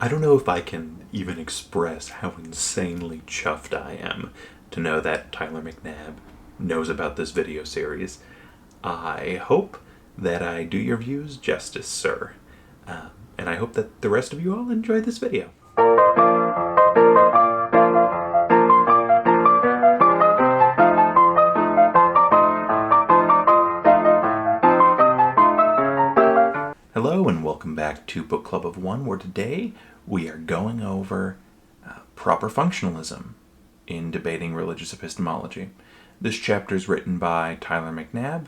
I don't know if I can even express how insanely chuffed I am to know that Tyler McNabb knows about this video series. I hope that I do your views justice, sir. And I hope that the rest of you all enjoy this video. Hello and welcome back to Book Club of One, where today we are going over Proper Functionalism in Debating Religious Epistemology. This chapter is written by Tyler McNabb,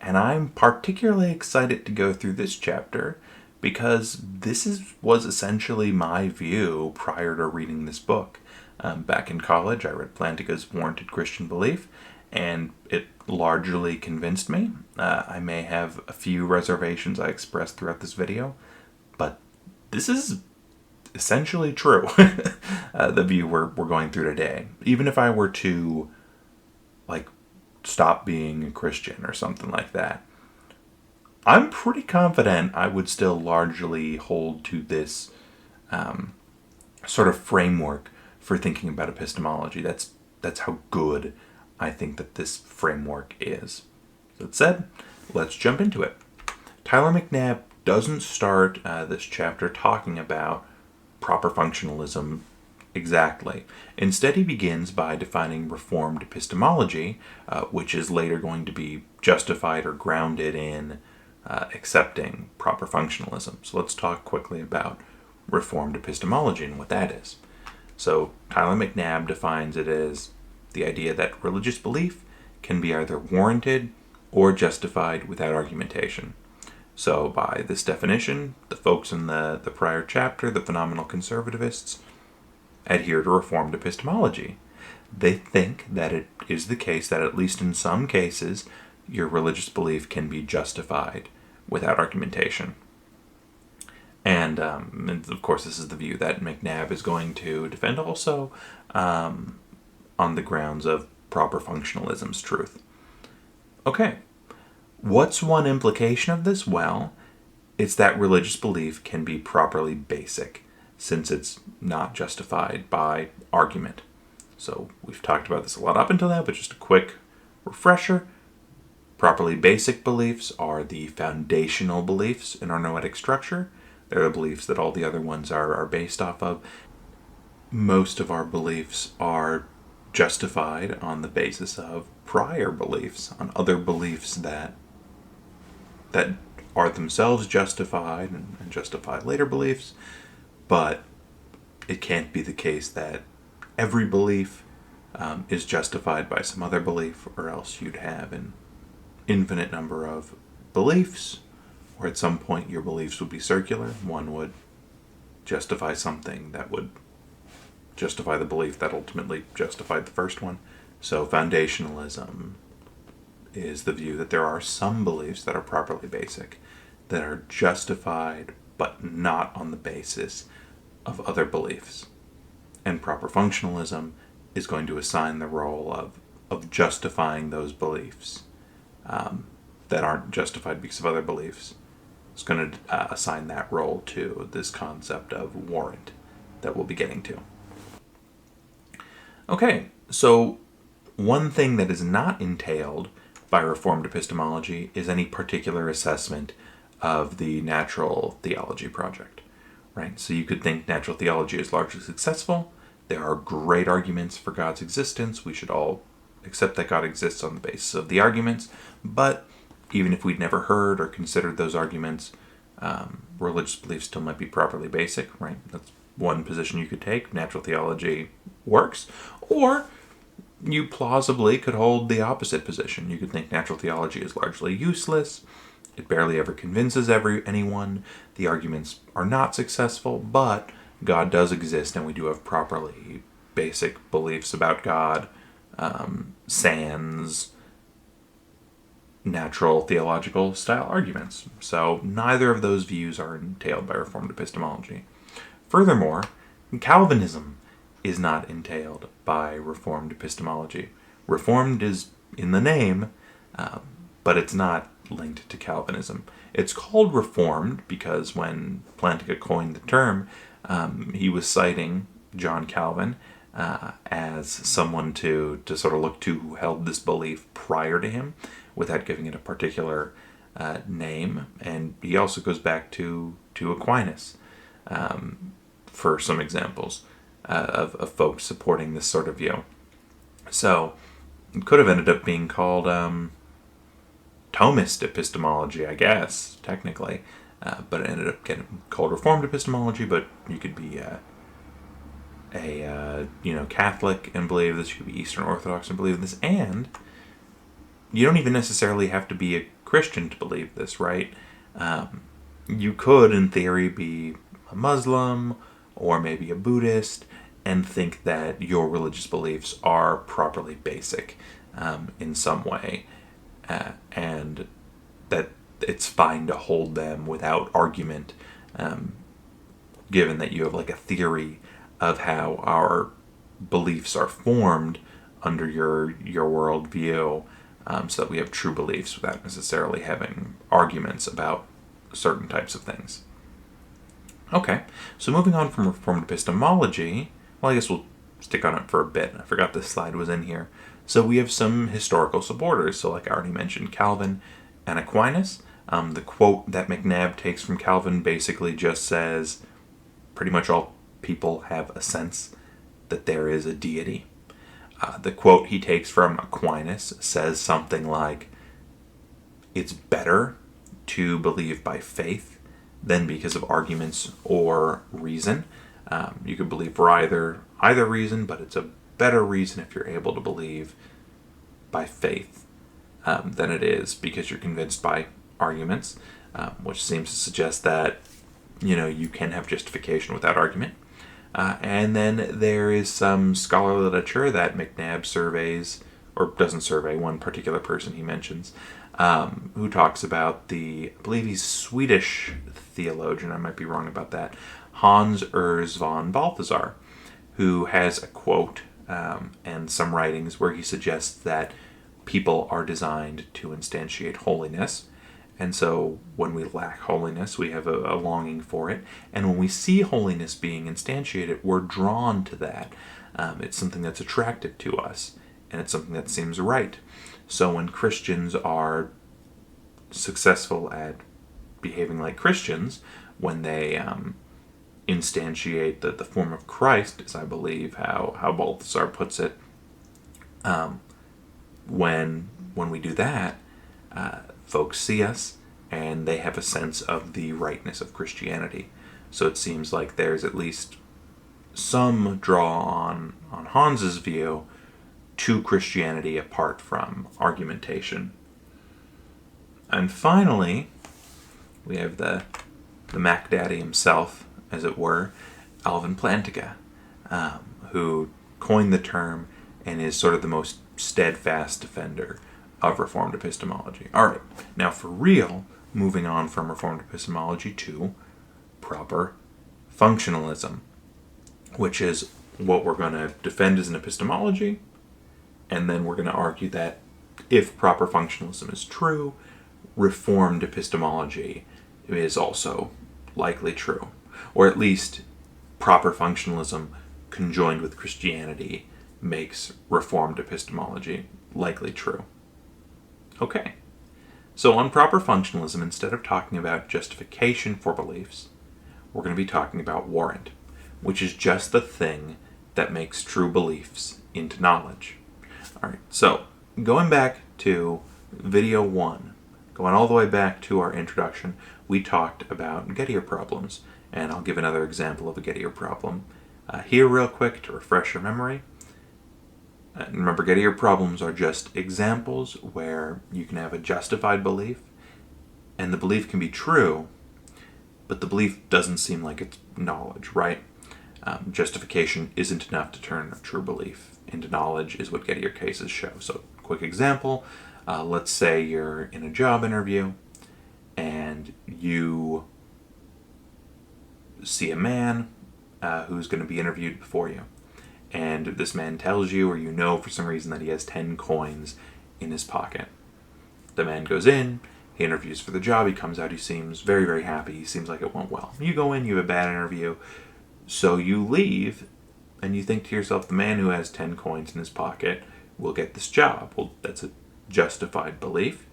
and I'm particularly excited to go through this chapter because this was essentially my view prior to reading this book. Back in college, I read Plantinga's Warranted Christian Belief, and it largely convinced me. I may have a few reservations I expressed throughout this video, but this is essentially true, the view we're going through today. Even if I were to, stop being a Christian or something like that, I'm pretty confident I would still largely hold to this sort of framework for thinking about epistemology. That's how good I think that this framework is. That said, let's jump into it. Tyler McNabb doesn't start this chapter talking about proper functionalism exactly. Instead, he begins by defining reformed epistemology, which is later going to be justified or grounded in accepting proper functionalism. So let's talk quickly about reformed epistemology and what that is. So Tyler McNabb defines it as the idea that religious belief can be either warranted or justified without argumentation. So by this definition, the folks in the prior chapter, the phenomenal conservativists, adhere to reformed epistemology. They think that it is the case that at least in some cases, your religious belief can be justified without argumentation. And of course, this is the view that McNabb is going to defend also, on the grounds of proper functionalism's truth. Okay, what's one implication of this? Well, it's that religious belief can be properly basic, since it's not justified by argument. So we've talked about this a lot up until now, but just a quick refresher. Properly basic beliefs are the foundational beliefs in our noetic structure. They're the beliefs that all the other ones are based off of. Most of our beliefs are justified on the basis of prior beliefs, on other beliefs that are themselves justified and justify later beliefs, but it can't be the case that every belief is justified by some other belief, or else you'd have an infinite number of beliefs, or at some point your beliefs would be circular. One would justify something that would justify the belief that ultimately justified the first one. So foundationalism is the view that there are some beliefs that are properly basic, that are justified but not on the basis of other beliefs. And proper functionalism is going to assign the role of justifying those beliefs that aren't justified because of other beliefs. It's going to assign that role to this concept of warrant that we'll be getting to. Okay, so one thing that is not entailed by reformed epistemology is any particular assessment of the natural theology project, right? So you could think natural theology is largely successful. There are great arguments for God's existence. We should all accept that God exists on the basis of the arguments. But even if we'd never heard or considered those arguments, religious beliefs still might be properly basic, right? That's one position you could take. Natural theology works. Or you plausibly could hold the opposite position. You could think natural theology is largely useless. It barely ever convinces anyone. The arguments are not successful, but God does exist, and we do have properly basic beliefs about God, sans natural theological style arguments. So neither of those views are entailed by reformed epistemology. Furthermore, Calvinism is not entailed by reformed epistemology. Reformed is in the name, but it's not linked to Calvinism. It's called reformed because when Plantinga coined the term, He was citing John Calvin as someone to sort of look to who held this belief prior to him without giving it a particular name. And he also goes back to Aquinas for some examples of folks supporting this sort of view. So it could have ended up being called Thomist epistemology, I guess, technically. But it ended up getting called Reformed epistemology, but you could be Catholic and believe this, you could be Eastern Orthodox and believe this, and you don't even necessarily have to be a Christian to believe this, right? You could, in theory, be a Muslim or maybe a Buddhist and think that your religious beliefs are properly basic in some way, and that it's fine to hold them without argument, given that you have like a theory of how our beliefs are formed under your worldview, so that we have true beliefs without necessarily having arguments about certain types of things. Okay, so moving on from Reformed epistemology, well, I guess we'll stick on it for a bit. I forgot this slide was in here. So we have some historical supporters. So like I already mentioned, Calvin and Aquinas. The quote that McNabb takes from Calvin basically just says, pretty much all people have a sense that there is a deity. The quote he takes from Aquinas says something like, it's better to believe by faith than because of arguments or reason. You could believe for either reason, but it's a better reason if you're able to believe by faith than it is because you're convinced by arguments, which seems to suggest that you can have justification without argument. And then there is some scholarly literature that McNabb surveys, or doesn't survey, one particular person he mentions, who talks about I believe he's Swedish theologian, I might be wrong about that, Hans Urs von Balthasar, who has a quote and some writings where he suggests that people are designed to instantiate holiness. And so when we lack holiness, we have a longing for it. And when we see holiness being instantiated, we're drawn to that. It's something that's attractive to us, and it's something that seems right. So when Christians are successful at behaving like Christians, when they instantiate the form of Christ, as I believe how Balthasar puts it, when we do that, folks see us and they have a sense of the rightness of Christianity. So it seems like there's at least some draw on Hans's view to Christianity apart from argumentation. And finally, we have the Mac Daddy himself, as it were, Alvin Plantinga, who coined the term and is sort of the most steadfast defender of Reformed epistemology. All right, now for real, moving on from Reformed epistemology to proper functionalism, which is what we're going to defend as an epistemology, and then we're going to argue that if proper functionalism is true, Reformed epistemology is also likely true, or at least proper functionalism conjoined with Christianity makes Reformed epistemology likely true. Okay, so on proper functionalism, instead of talking about justification for beliefs, we're going to be talking about warrant, which is just the thing that makes true beliefs into knowledge. All right, so going back to video 1, going all the way back to our introduction, we talked about Gettier problems, and I'll give another example of a Gettier problem here real quick to refresh your memory. And remember, Gettier problems are just examples where you can have a justified belief, and the belief can be true, but the belief doesn't seem like it's knowledge, right? Justification isn't enough to turn a true belief into knowledge, is what Gettier cases show. So, quick example, let's say you're in a job interview, and you see a man who's going to be interviewed before you. And this man tells you, or you know for some reason, that he has 10 coins in his pocket. The man goes in, he interviews for the job, he comes out, he seems very, very happy, he seems like it went well. You go in, you have a bad interview, So you leave, and you think to yourself, the man who has 10 coins in his pocket will get this job. Well, that's a justified belief,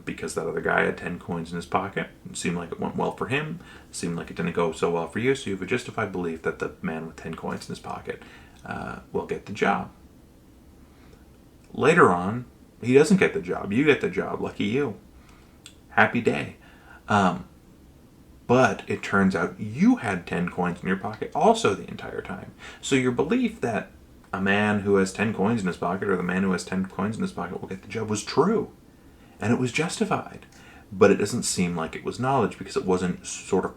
because that other guy had 10 coins in his pocket. It seemed like it went well for him. It seemed like it didn't go so well for you, so you have a justified belief that the man with 10 coins in his pocket will get the job. Later on, he doesn't get the job. You get the job. Lucky you. Happy day. But it turns out you had 10 coins in your pocket also the entire time. So your belief that a man who has 10 coins in his pocket, or the man who has 10 coins in his pocket will get the job, was true. And it was justified. But it doesn't seem like it was knowledge, because it wasn't sort of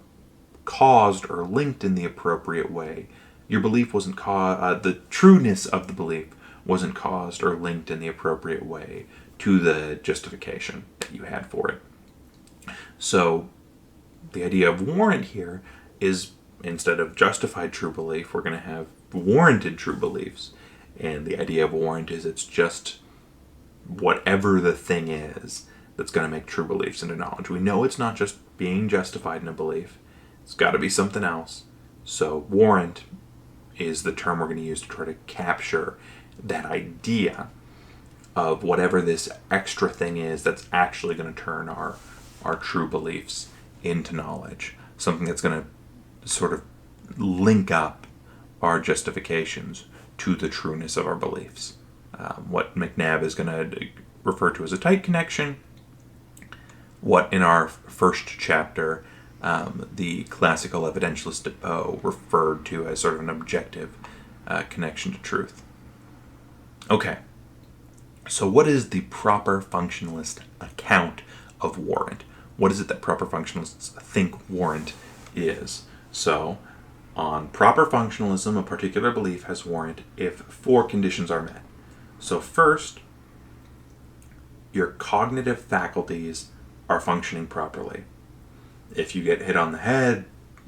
caused or linked in the appropriate way. Your belief wasn't the trueness of the belief wasn't caused or linked in the appropriate way to the justification that you had for it. So the idea of warrant here is, instead of justified true belief, we're going to have warranted true beliefs. And the idea of warrant is it's just whatever the thing is that's going to make true beliefs into knowledge. We know it's not just being justified in a belief. It's got to be something else. So warrant is the term we're going to use to try to capture that idea of whatever this extra thing is that's actually going to turn our true beliefs into knowledge. Something that's going to sort of link up our justifications to the trueness of our beliefs. What McNabb is going to refer to as a tight connection. What in our first chapter, the classical evidentialist DEPOE referred to as sort of an objective connection to truth. Okay, so what is the proper functionalist account of warrant? What is it that proper functionalists think warrant is? So, on proper functionalism, a particular belief has warrant if 4 conditions are met. So first, your cognitive faculties are functioning properly. If you get hit on the head,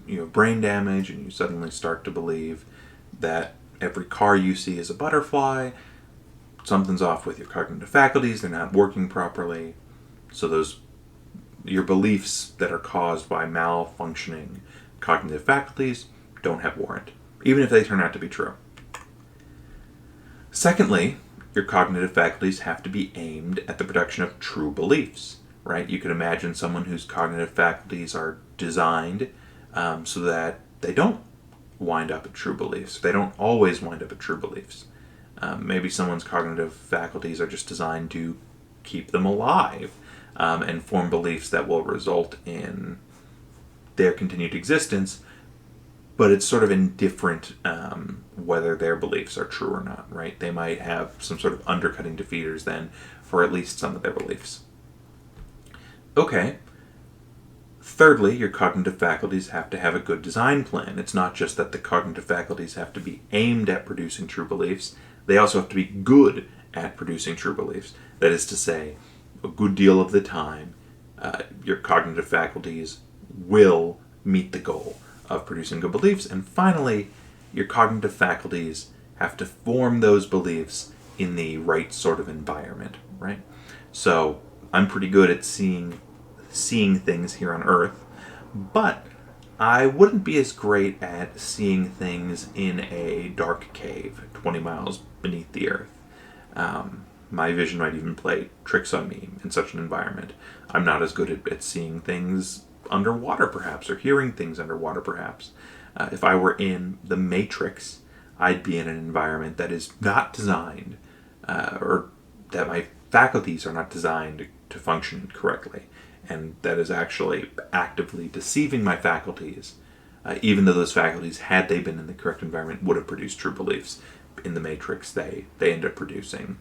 you have brain damage, and you suddenly start to believe that every car you see is a butterfly, something's off with your cognitive faculties, they're not working properly. So your beliefs that are caused by malfunctioning cognitive faculties don't have warrant, even if they turn out to be true. Secondly, your cognitive faculties have to be aimed at the production of true beliefs, right? You could imagine someone whose cognitive faculties are designed so that they don't wind up at true beliefs. They don't always wind up at true beliefs. Maybe someone's cognitive faculties are just designed to keep them alive and form beliefs that will result in their continued existence, but it's sort of indifferent whether their beliefs are true or not, right? They might have some sort of undercutting defeaters then for at least some of their beliefs. Okay. Thirdly, your cognitive faculties have to have a good design plan. It's not just that the cognitive faculties have to be aimed at producing true beliefs, they also have to be good at producing true beliefs. That is to say, a good deal of the time, your cognitive faculties will meet the goal of producing good beliefs. And finally, your cognitive faculties have to form those beliefs in the right sort of environment, right? So I'm pretty good at seeing things here on Earth, but I wouldn't be as great at seeing things in a dark cave 20 miles beneath the Earth. My vision might even play tricks on me in such an environment. I'm not as good at seeing things underwater, perhaps, or hearing things underwater, perhaps. If I were in the Matrix, I'd be in an environment that is not designed, or that my faculties are not designed to function correctly, and that is actually actively deceiving my faculties, even though those faculties, had they been in the correct environment, would have produced true beliefs. In the Matrix, they end up producing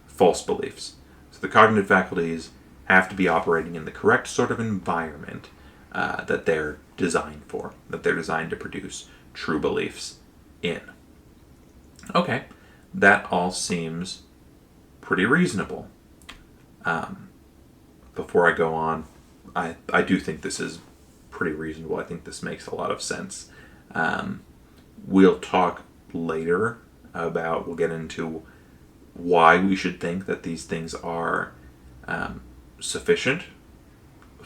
false beliefs. So the cognitive faculties have to be operating in the correct sort of environment that they're designed for, that they're designed to produce true beliefs in. Okay, that all seems pretty reasonable. Before I go on, I do think this is pretty reasonable. I think this makes a lot of sense. We'll talk later about, we'll get into why we should think that these things are sufficient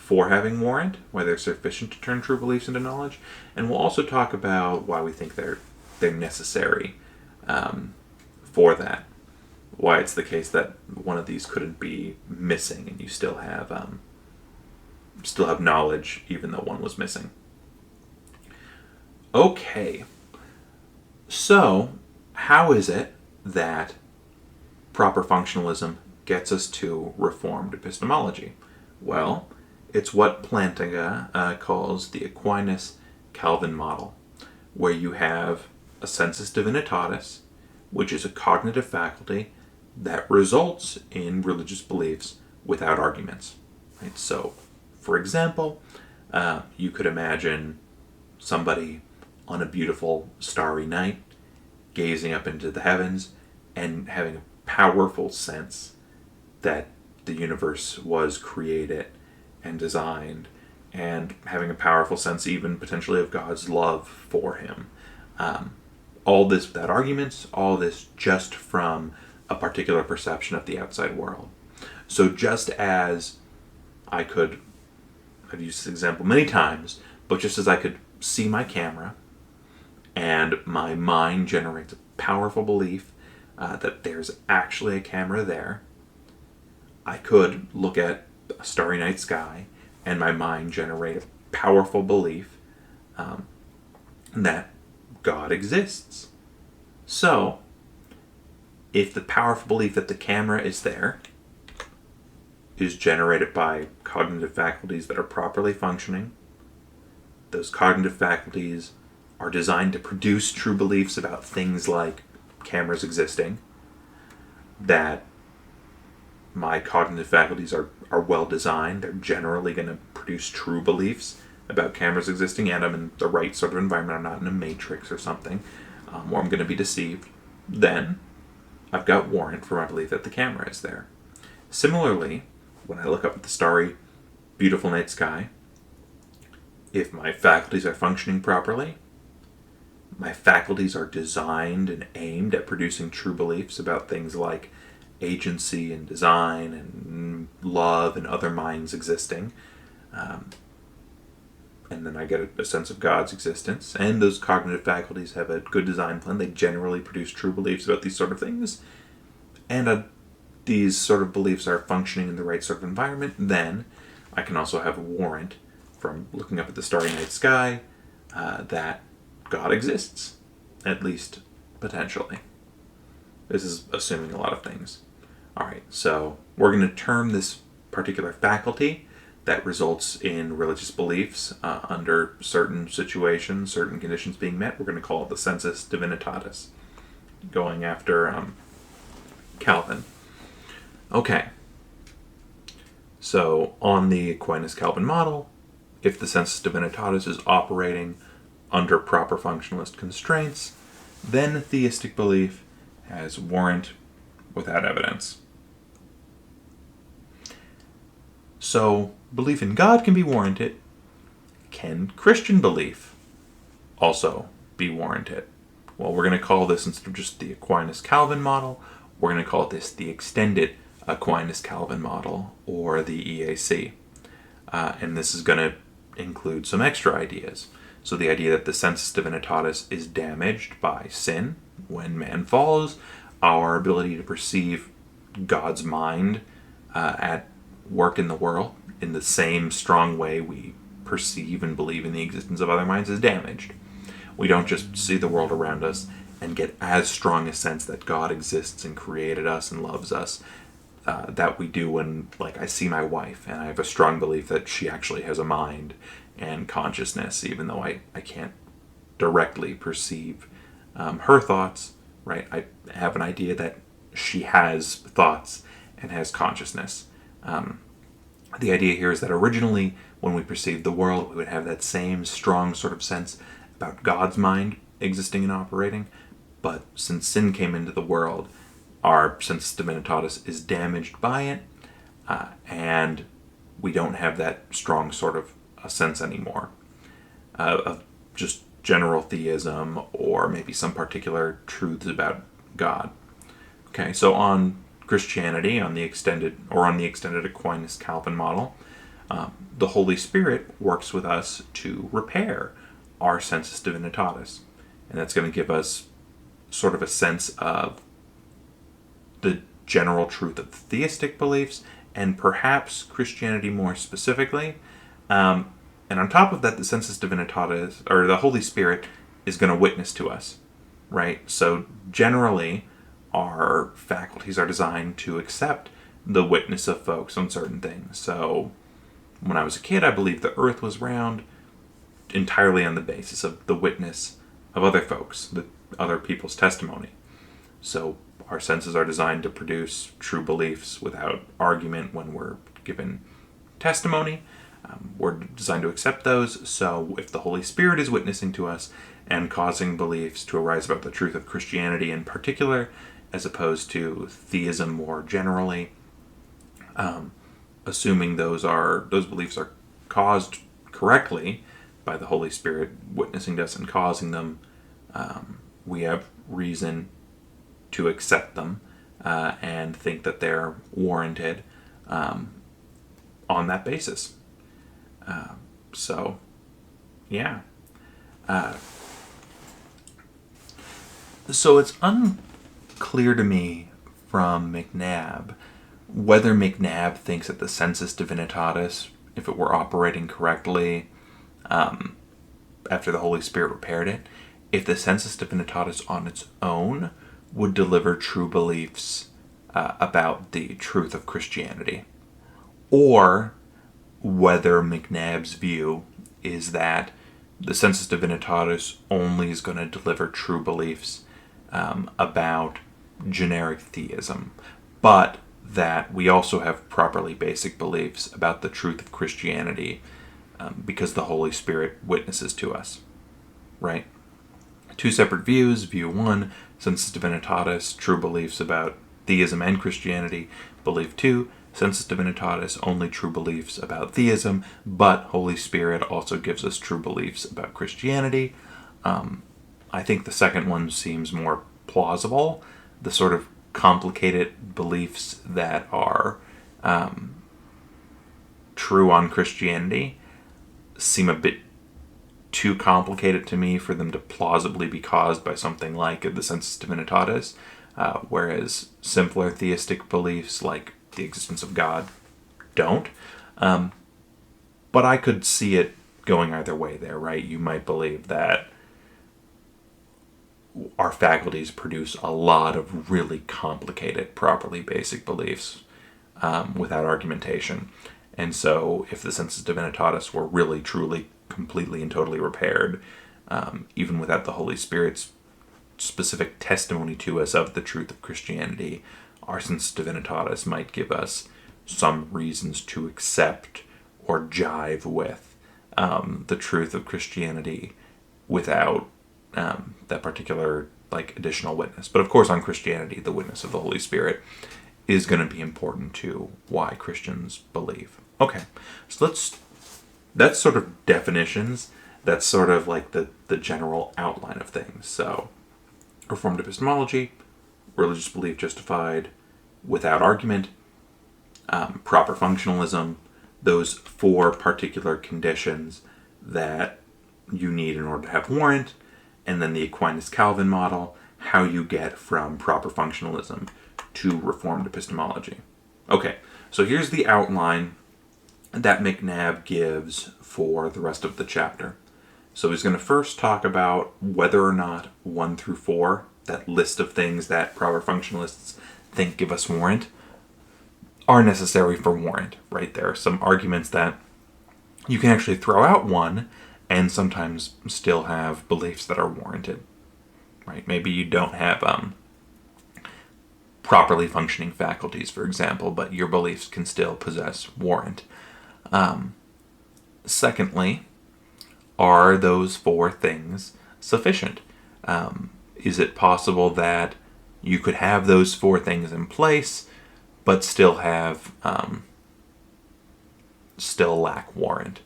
for having warrant, why they're sufficient to turn true beliefs into knowledge, and we'll also talk about why we think they're necessary for that. Why it's the case that one of these couldn't be missing, and you still have knowledge even though one was missing. Okay, so how is it that proper functionalism gets us to reformed epistemology? Well, it's what Plantinga calls the Aquinas-Calvin model, where you have a sensus divinitatis, which is a cognitive faculty that results in religious beliefs without arguments. Right? So, for example, you could imagine somebody on a beautiful starry night gazing up into the heavens and having a powerful sense that the universe was created and designed, and having a powerful sense even potentially of God's love for him. All this without arguments, all this just from a particular perception of the outside world. So just as I've used this example many times, but just as I could see my camera and my mind generates a powerful belief that there's actually a camera there, I could look at a starry night sky and my mind generate a powerful belief that God exists. So, if the powerful belief that the camera is there is generated by cognitive faculties that are properly functioning, those cognitive faculties are designed to produce true beliefs about things like cameras existing, that my cognitive faculties are well designed, they're generally going to produce true beliefs about cameras existing, and I'm in the right sort of environment, I'm not in a matrix or something, where I'm going to be deceived, then I've got warrant for my belief that the camera is there. Similarly, when I look up at the starry, beautiful night sky, if my faculties are functioning properly, my faculties are designed and aimed at producing true beliefs about things like agency and design and love and other minds existing, and then I get a sense of God's existence, and those cognitive faculties have a good design plan. They generally produce true beliefs about these sort of things, and these sort of beliefs are functioning in the right sort of environment. Then I can also have a warrant from looking up at the starry night sky that God exists, at least potentially. This is assuming a lot of things. Alright, so we're going to term this particular faculty that results in religious beliefs under certain situations, certain conditions being met. We're going to call it the sensus divinitatis, going after Calvin. Okay, so on the Aquinas-Calvin model, if the sensus divinitatis is operating under proper functionalist constraints, then theistic belief has warrant without evidence. So, belief in God can be warranted. Can Christian belief also be warranted? Well, we're going to call this, instead of just the Aquinas-Calvin model, we're going to call this the extended Aquinas-Calvin model, or the EAC. And this is going to include some extra ideas. So the idea that the sensus divinitatis is damaged by sin when man falls, our ability to perceive God's mind at work in the world in the same strong way we perceive and believe in the existence of other minds is damaged. We don't just see the world around us and get as strong a sense that God exists and created us and loves us that we do when, like, I see my wife and I have a strong belief that she actually has a mind and consciousness, even though I can't directly perceive her thoughts, right? I have an idea that she has thoughts and has consciousness. The idea here is that originally, when we perceived the world, we would have that same strong sort of sense about God's mind existing and operating, but since sin came into the world, our sensus divinitatis is damaged by it, and we don't have that strong sort of a sense anymore of just general theism or maybe some particular truths about God. Okay, so on Christianity, on the extended Aquinas-Calvin model, The Holy Spirit works with us to repair our sensus divinitatis. And that's going to give us sort of a sense of the general truth of theistic beliefs, and perhaps Christianity more specifically. And on top of that, the sensus divinitatis, or the Holy Spirit, is going to witness to us, right? So generally, our faculties are designed to accept the witness of folks on certain things. So when I was a kid, I believed the earth was round entirely on the basis of the witness of other folks, the other people's testimony. So our senses are designed to produce true beliefs without argument when we're given testimony. We're designed to accept those. So if the Holy Spirit is witnessing to us and causing beliefs to arise about the truth of Christianity in particular, as opposed to theism more generally, assuming those beliefs are caused correctly by the Holy Spirit witnessing to us and causing them, we have reason to accept them and think that they're warranted on that basis. So it's unclear to me from McNabb whether McNabb thinks that the sensus divinitatis, if it were operating correctly after the Holy Spirit repaired it, if the sensus divinitatis on its own would deliver true beliefs about the truth of Christianity, or whether McNabb's view is that the sensus divinitatis only is going to deliver true beliefs about generic theism, but that we also have properly basic beliefs about the truth of Christianity because the Holy Spirit witnesses to us, right? Two separate views. View one, sensus divinitatis, true beliefs about theism and Christianity. Belief two, sensus divinitatis, only true beliefs about theism, but Holy Spirit also gives us true beliefs about Christianity. I think the second one seems more plausible. The sort of complicated beliefs that are true on Christianity seem a bit too complicated to me for them to plausibly be caused by something like the sensus divinitatis, whereas simpler theistic beliefs like the existence of God don't. But I could see it going either way there, right? You might believe that our faculties produce a lot of really complicated, properly basic beliefs without argumentation. And so if the sensus divinitatis were really, truly, completely and totally repaired, even without the Holy Spirit's specific testimony to us of the truth of Christianity, our sensus divinitatis might give us some reasons to accept or jive with the truth of Christianity without that particular additional witness. But of course on Christianity, the witness of the Holy Spirit is going to be important to why Christians believe. Okay, so that's sort of definitions. That's sort of like the general outline of things. So Reformed Epistemology, religious belief justified without argument, proper functionalism, those four particular conditions that you need in order to have warrant, and then the Aquinas-Calvin model, how you get from proper functionalism to Reformed Epistemology. Okay, so here's the outline that McNabb gives for the rest of the chapter. So he's going to first talk about whether or not 1 through 4, that list of things that proper functionalists think give us warrant, are necessary for warrant, right? There are some arguments that you can actually throw out one and sometimes still have beliefs that are warranted, right? Maybe you don't have properly functioning faculties, for example, but your beliefs can still possess warrant. Secondly, are those 4 things sufficient? Is it possible that you could have those 4 things in place, but still have, still lack warrant,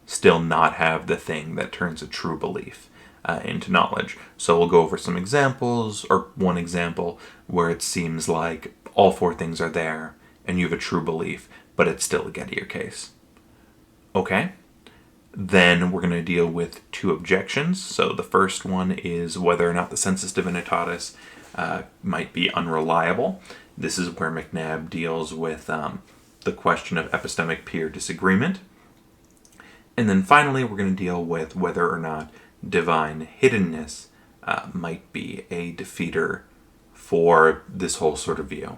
still not have the thing that turns a true belief into knowledge? So we'll go over some examples, or one example where it seems like all 4 things are there and you have a true belief, but it's still a Gettier case. Okay. Then we're going to deal with two objections. So the first one is whether or not the sensus divinitatis might be unreliable. This is where McNabb deals with the question of epistemic peer disagreement. And then finally, we're going to deal with whether or not divine hiddenness might be a defeater for this whole sort of view.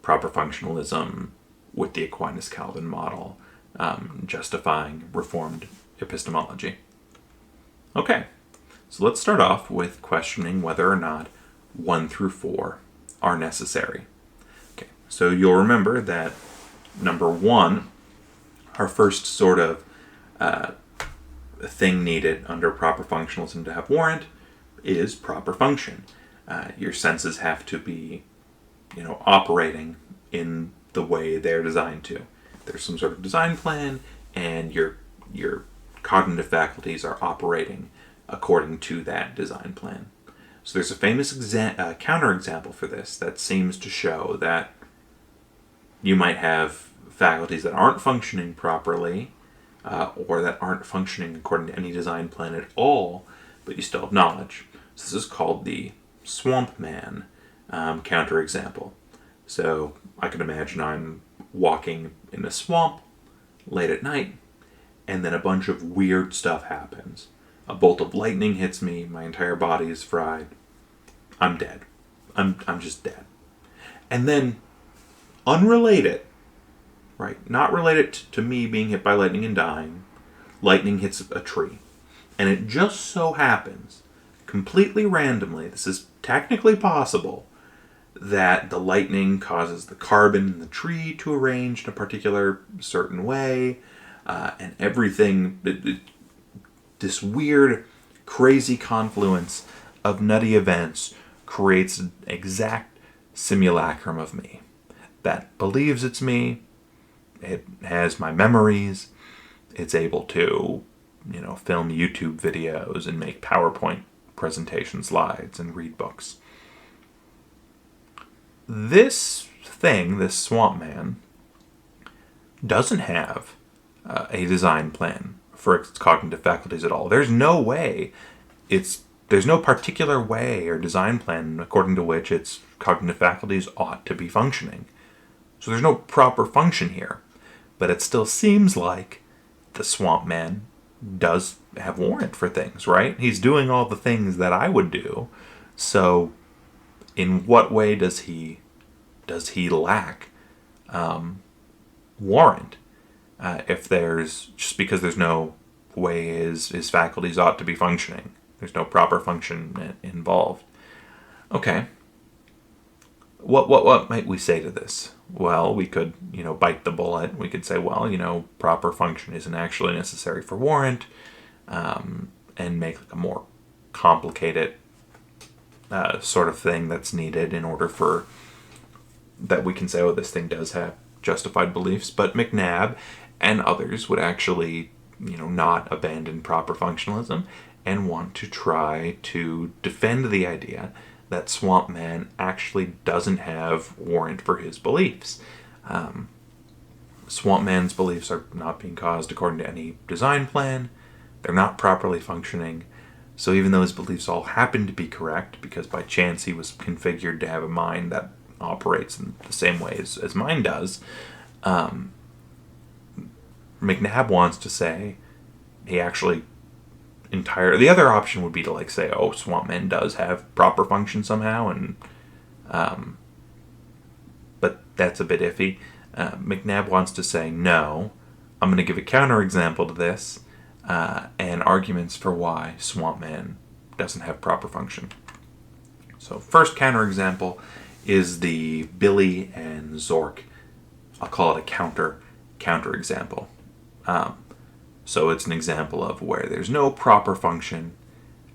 Proper functionalism with the Aquinas-Calvin model, justifying Reformed epistemology. Okay, so let's start off with questioning whether or not 1 through 4 are necessary. Okay, so you'll remember that number 1, our first sort of thing needed under proper functionalism to have warrant is proper function. Your senses have to be, operating in the way they're designed to. There's some sort of design plan, and your cognitive faculties are operating according to that design plan. So there's a famous counterexample for this that seems to show that you might have faculties that aren't functioning properly, or that aren't functioning according to any design plan at all, but you still have knowledge. So this is called the swamp man counterexample. So I can imagine I'm walking in a swamp late at night, and then a bunch of weird stuff happens. A bolt of lightning hits me, my entire body is fried. I'm dead. I'm just dead. And then, unrelated, right? Not related to me being hit by lightning and dying, lightning hits a tree. And it just so happens, completely randomly, this is technically possible, that the lightning causes the carbon in the tree to arrange in a particular certain way, and everything, this weird, crazy confluence of nutty events creates an exact simulacrum of me that believes it's me. It has my memories. It's able to, film YouTube videos and make PowerPoint presentation slides and read books. This thing, this swamp man, doesn't have a design plan for its cognitive faculties at all. There's no particular way or design plan according to which its cognitive faculties ought to be functioning. So there's no proper function here. But it still seems like the swamp man does have warrant for things, right? He's doing all the things that I would do. So in what way does he lack warrant? If just because there's no way his faculties ought to be functioning. There's no proper function involved. Okay. What might we say to this? Well, we could, bite the bullet. We could say, well, proper function isn't actually necessary for warrant, and make a more complicated sort of thing that's needed in order for that we can say, oh, this thing does have justified beliefs. But McNabb and others would actually, not abandon proper functionalism and want to try to defend the idea that Swamp Man actually doesn't have warrant for his beliefs. Swamp Man's beliefs are not being caused according to any design plan. They're not properly functioning. So even though his beliefs all happen to be correct, because by chance he was configured to have a mind that operates in the same way as mine does, McNabb wants to say he actually the other option would be to say, oh, Swamp Man does have proper function somehow, and but that's a bit iffy. McNabb wants to say, no, I'm going to give a counterexample to this, and arguments for why Swamp Man doesn't have proper function. So first counterexample is the Billy and Zork. I'll call it a counterexample. So it's an example of where there's no proper function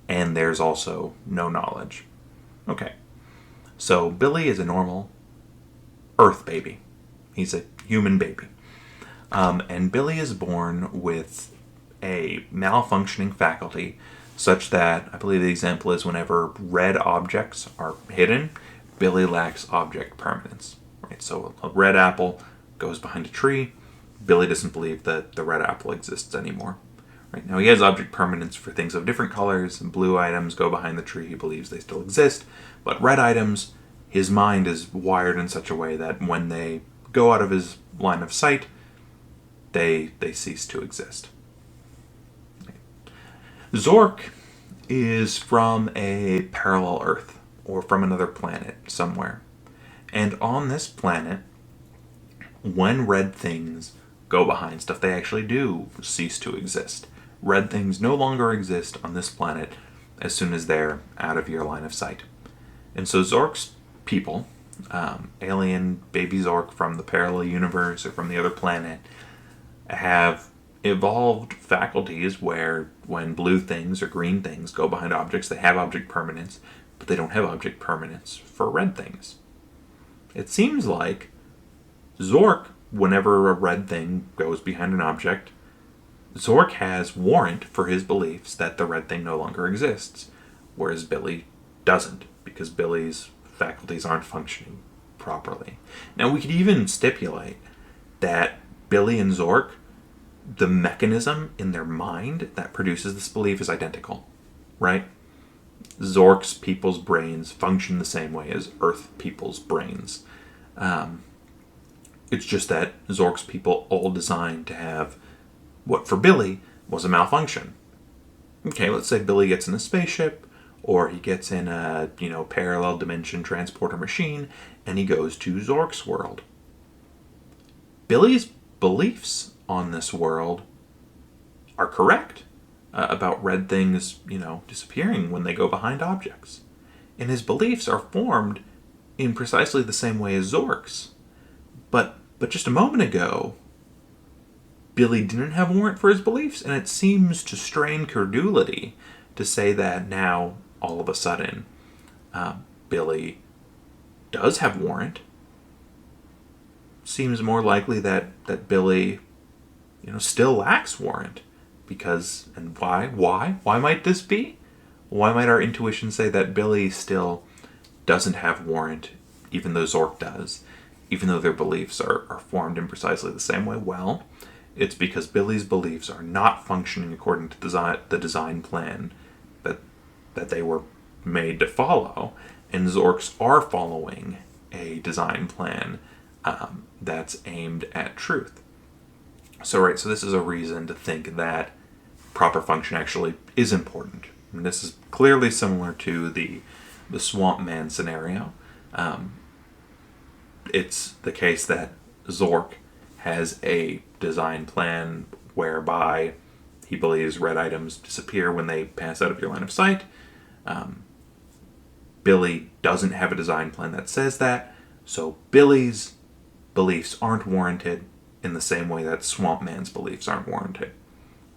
and there's also no knowledge. Okay, so Billy is a normal Earth baby. He's a human baby. And Billy is born with a malfunctioning faculty such that, I believe the example is whenever red objects are hidden, Billy lacks object permanence. Right? So a red apple goes behind a tree, Billy doesn't believe that the red apple exists anymore. Right? Now he has object permanence for things of different colors, and blue items go behind the tree, he believes they still exist, but red items, his mind is wired in such a way that when they go out of his line of sight, they cease to exist. Zork is from a parallel Earth, or from another planet somewhere. And on this planet, when red things go behind stuff, they actually do cease to exist. Red things no longer exist on this planet as soon as they're out of your line of sight. And so Zork's people, alien baby Zork from the parallel universe or from the other planet, have evolved faculties where when blue things or green things go behind objects, they have object permanence, but they don't have object permanence for red things. It seems like Zork, whenever a red thing goes behind an object, Zork has warrant for his beliefs that the red thing no longer exists, whereas Billy doesn't, because Billy's faculties aren't functioning properly. Now, we could even stipulate that Billy and Zork, the mechanism in their mind that produces this belief is identical, right? Zork's people's brains function the same way as Earth people's brains. It's just that Zork's people all designed to have what for Billy was a malfunction. Okay, let's say Billy gets in a spaceship, or he gets in a, parallel dimension transporter machine, and he goes to Zork's world. Billy's beliefs on this world are correct about red things, disappearing when they go behind objects. And his beliefs are formed in precisely the same way as Zork's. But just a moment ago, Billy didn't have warrant for his beliefs, and it seems to strain credulity to say that now, all of a sudden, Billy does have warrant. Seems more likely that Billy, still lacks warrant. Because, and why? Why might this be? Why might our intuition say that Billy still doesn't have warrant, even though Zork does, even though their beliefs are formed in precisely the same way? Well, it's because Billy's beliefs are not functioning according to the design plan that they were made to follow, and Zork's are following a design plan that's aimed at truth. So this is a reason to think that proper function actually is important. And this is clearly similar to the swamp man scenario. It's the case that Zork has a design plan whereby he believes red items disappear when they pass out of your line of sight. Billy doesn't have a design plan that says that, so Billy's beliefs aren't warranted in the same way that Swamp Man's beliefs aren't warranted.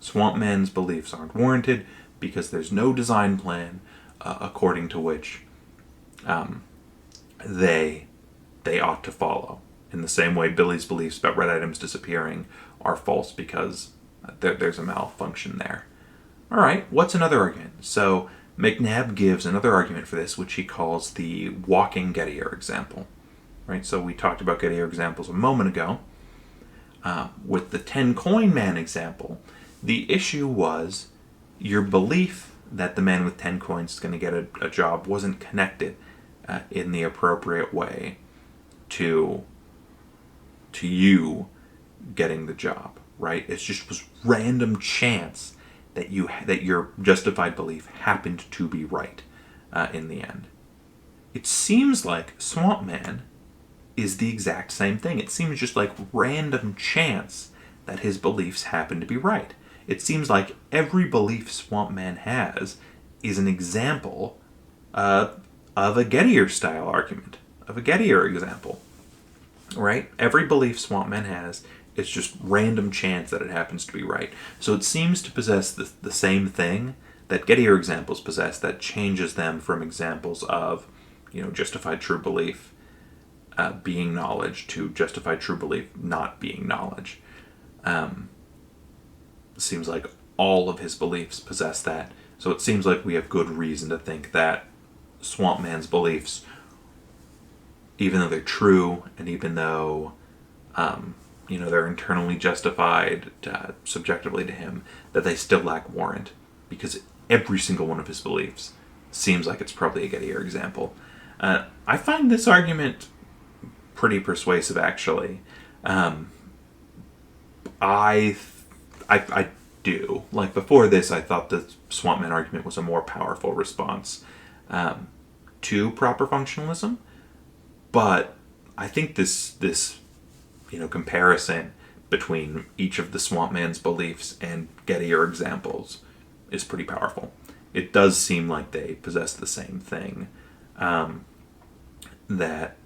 Swamp Man's beliefs aren't warranted because there's no design plan according to which they ought to follow. In the same way, Billy's beliefs about red items disappearing are false because there's a malfunction there. All right, what's another argument? So McNabb gives another argument for this, which he calls the walking Gettier example. Right, so we talked about Gettier examples a moment ago. With the 10 coin man example, the issue was your belief that the man with 10 coins is going to get a job wasn't connected in the appropriate way to you getting the job, right? It just was random chance that your justified belief happened to be right in the end. It seems like Swamp Man is the exact same thing. It seems just like random chance that his beliefs happen to be right. It seems like every belief Swamp Man has is an example of a Gettier style argument, of a Gettier example, right? Every belief Swamp Man has, it's just random chance that it happens to be right. So it seems to possess the same thing that Gettier examples possess that changes them from examples of, justified true belief being knowledge to justified true belief not being knowledge. It seems like all of his beliefs possess that. So it seems like we have good reason to think that Swamp Man's beliefs, even though they're true and even though they're internally justified subjectively to him, that they still lack warrant, because every single one of his beliefs seems like it's probably a Gettier example. I find this argument pretty persuasive, actually. I do. Like, before this, I thought the swamp man argument was a more powerful response to proper functionalism, but I think this comparison between each of the swamp man's beliefs and Gettier examples is pretty powerful. It does seem like they possess the same thing that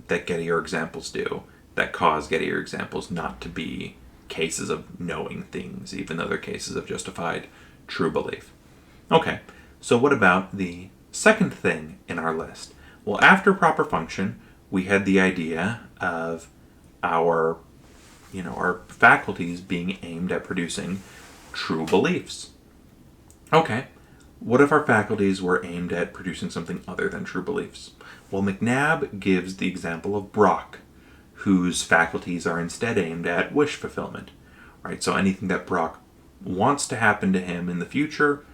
Gettier examples do, that cause Gettier examples not to be cases of knowing things, even though they're cases of justified true belief. Okay, so what about the second thing in our list? Well, after proper function, we had the idea of our faculties being aimed at producing true beliefs. Okay, what if our faculties were aimed at producing something other than true beliefs? Well, McNabb gives the example of Brock, whose faculties are instead aimed at wish fulfillment. Right? So anything that Brock wants to happen to him in the future,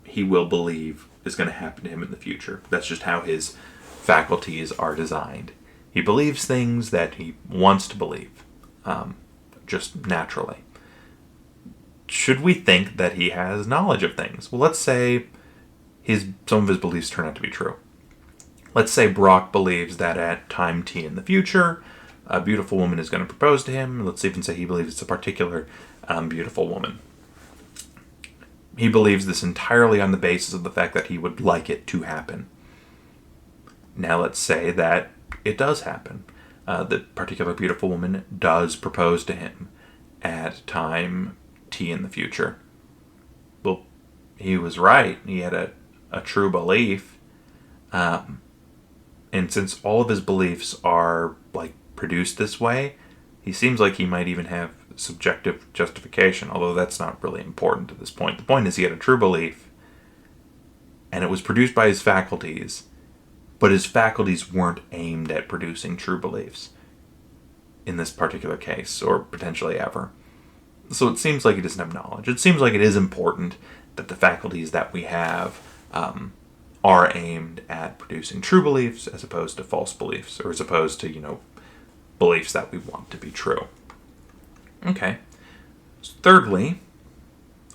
he will believe is going to happen to him in the future. That's just how his faculties are designed. He believes things that he wants to believe, just naturally. Should we think that he has knowledge of things? Well, let's say some of his beliefs turn out to be true. Let's say Brock believes that at time t in the future, a beautiful woman is going to propose to him. Let's even say he believes it's a particular beautiful woman. He believes this entirely on the basis of the fact that he would like it to happen. Now let's say that it does happen. The particular beautiful woman does propose to him at time t in the future. Well, he was right. He had a true belief. And since all of his beliefs are produced this way, he seems like he might even have subjective justification, although that's not really important at this point. The point is he had a true belief, and it was produced by his faculties, but his faculties weren't aimed at producing true beliefs in this particular case, or potentially ever. So it seems like he doesn't have knowledge. It seems like it is important that the faculties that we have are aimed at producing true beliefs as opposed to false beliefs, or as opposed to, beliefs that we want to be true. Okay. Thirdly,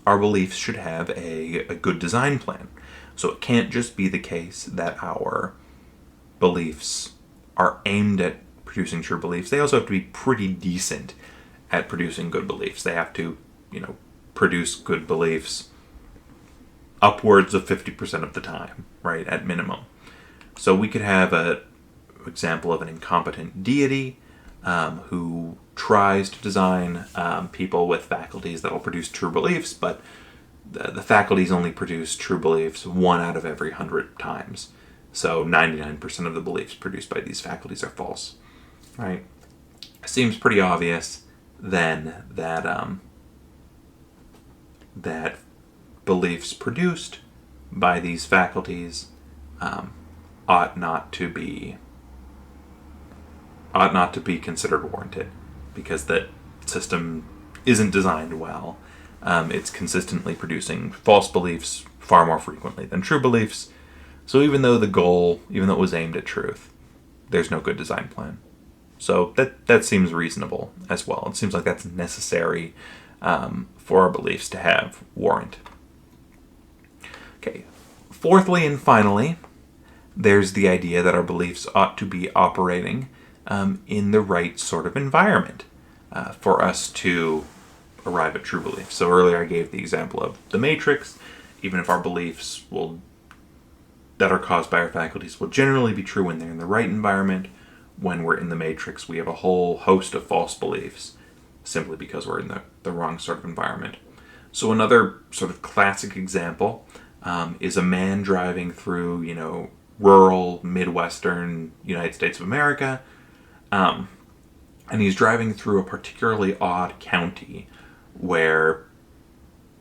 our beliefs should have a good design plan. So it can't just be the case that our beliefs are aimed at producing true beliefs. They also have to be pretty decent at producing good beliefs. They have to, produce good beliefs upwards of 50% of the time, right, at minimum. So we could have an example of an incompetent deity who tries to design people with faculties that will produce true beliefs, but the faculties only produce true beliefs 1 out of every 100 times. So 99% of the beliefs produced by these faculties are false. Right? It seems pretty obvious then that that beliefs produced by these faculties ought not to be considered warranted, because that system isn't designed well. It's consistently producing false beliefs far more frequently than true beliefs. So even though it was aimed at truth, there's no good design plan. So that seems reasonable as well. It seems like that's necessary for our beliefs to have warrant. Okay. Fourthly and finally, there's the idea that our beliefs ought to be operating in the right sort of environment for us to arrive at true beliefs. So earlier I gave the example of the matrix. Even if our beliefs that are caused by our faculties will generally be true when they're in the right environment, when we're in the matrix we have a whole host of false beliefs simply because we're in the wrong sort of environment. So another sort of classic example is a man driving through, rural, Midwestern United States of America, and he's driving through a particularly odd county where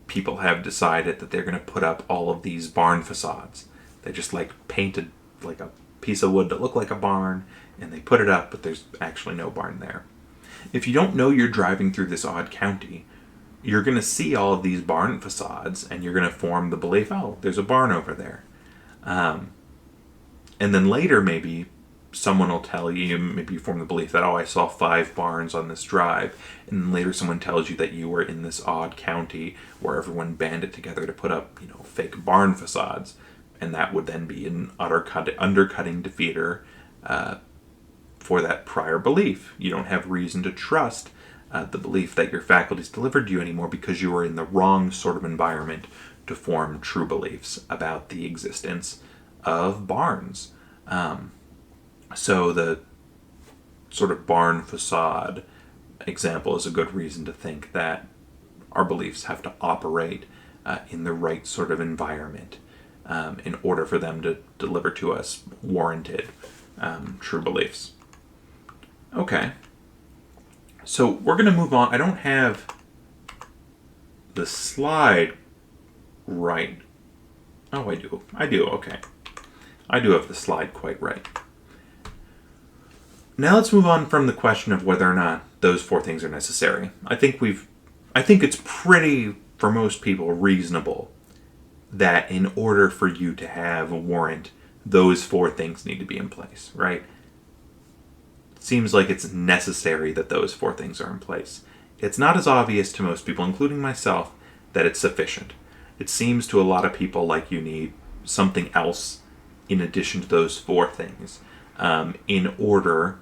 people have decided that they're going to put up all of these barn facades. They just painted a piece of wood that looked like a barn, and they put it up, but there's actually no barn there. If you don't know you're driving through this odd county, you're going to see all of these barn facades, and you're going to form the belief, oh, there's a barn over there. And then later, maybe someone will tell you, maybe you form the belief that, oh, I saw 5 barns on this drive. And then later someone tells you that you were in this odd county where everyone banded together to put up, fake barn facades. And that would then be an undercutting defeater for that prior belief. You don't have reason to trust the belief that your faculties delivered to you anymore because you were in the wrong sort of environment to form true beliefs about the existence of barns. So the sort of barn facade example is a good reason to think that our beliefs have to operate in the right sort of environment in order for them to deliver to us warranted true beliefs. Okay. So we're going to move on. I don't have the slide right. Oh, I do. Okay. I do have the slide quite right. Now let's move on from the question of whether or not those 4 things are necessary. I think it's pretty, for most people, reasonable that in order for you to have a warrant, those 4 things need to be in place, right? It seems like it's necessary that those 4 things are in place. It's not as obvious to most people, including myself, that it's sufficient. It seems to a lot of people like you need something else in addition to those 4 things in order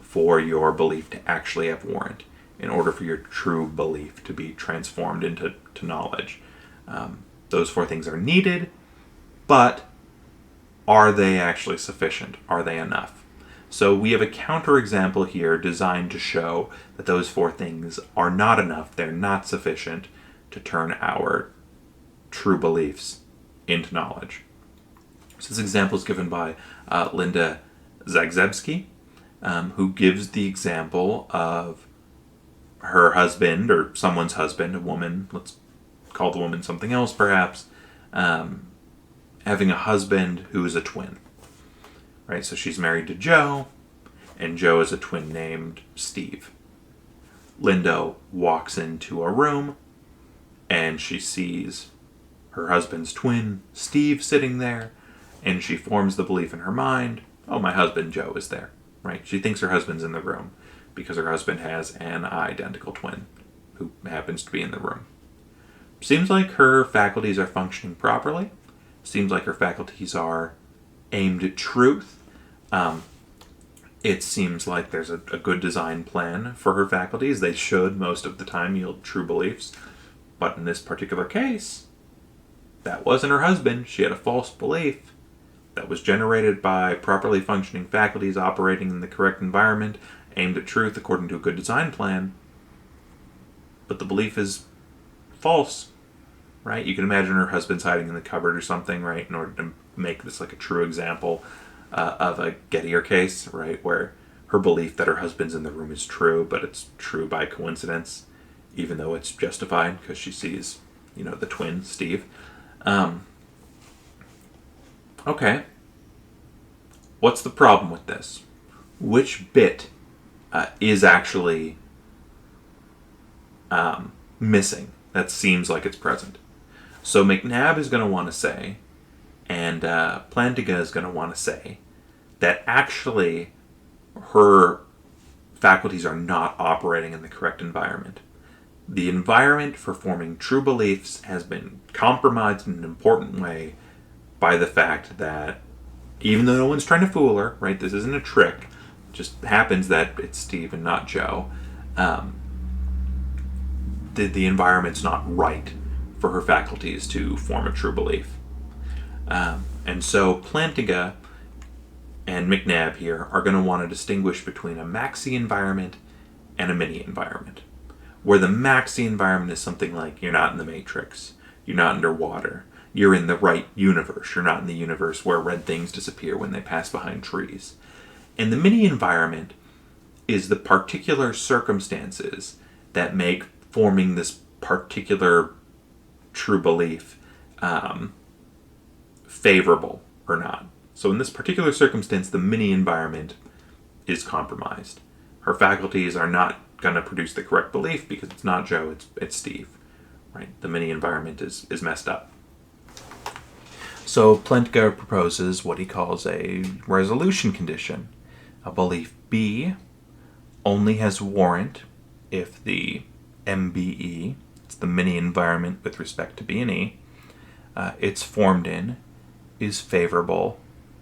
for your belief to actually have warrant, in order for your true belief to be transformed into knowledge. Those 4 things are needed, but are they actually sufficient? Are they enough? So we have a counterexample here designed to show that those 4 things are not enough, they're not sufficient to turn our true beliefs into knowledge. So this example is given by Linda Zagzebski, who gives the example of her husband, or someone's husband, a woman, let's call the woman something else perhaps, having a husband who is a twin. Right, so she's married to Joe, and Joe is a twin named Steve. Linda walks into a room, and she sees her husband's twin, Steve, sitting there, and she forms the belief in her mind, oh, my husband Joe is there. Right? She thinks her husband's in the room because her husband has an identical twin who happens to be in the room. Seems like her faculties are functioning properly. Seems like her faculties are aimed at truth. It seems like there's a good design plan for her faculties. They should, most of the time, yield true beliefs. But in this particular case, that wasn't her husband. She had a false belief that was generated by properly functioning faculties operating in the correct environment, aimed at truth according to a good design plan. But the belief is false, right? You can imagine her husband's hiding in the cupboard or something, right, in order to make this like a true example of a Gettier case, right, where her belief that her husband's in the room is true, but it's true by coincidence, even though it's justified because she sees, the twin, Steve. Okay. What's the problem with this? Which bit is actually missing that seems like it's present? So McNabb is going to want to say, and Plantinga is going to want to say, that actually her faculties are not operating in the correct environment. The environment for forming true beliefs has been compromised in an important way by the fact that, even though no one's trying to fool her, right, this isn't a trick, it just happens that it's Steve and not Joe, the environment's not right for her faculties to form a true belief. And so Plantinga and McNabb here are going to want to distinguish between a maxi environment and a mini environment, where the maxi environment is something like you're not in the Matrix, you're not underwater, you're in the right universe, you're not in the universe where red things disappear when they pass behind trees. And the mini environment is the particular circumstances that make forming this particular true belief favorable or not. So in this particular circumstance, the mini environment is compromised. Her faculties are not going to produce the correct belief because it's not Joe, it's Steve, right? The mini environment is messed up. So Plantinga proposes what he calls a resolution condition. A belief B only has warrant if the MBE, it's the mini environment with respect to B and E, it's formed in, is favorable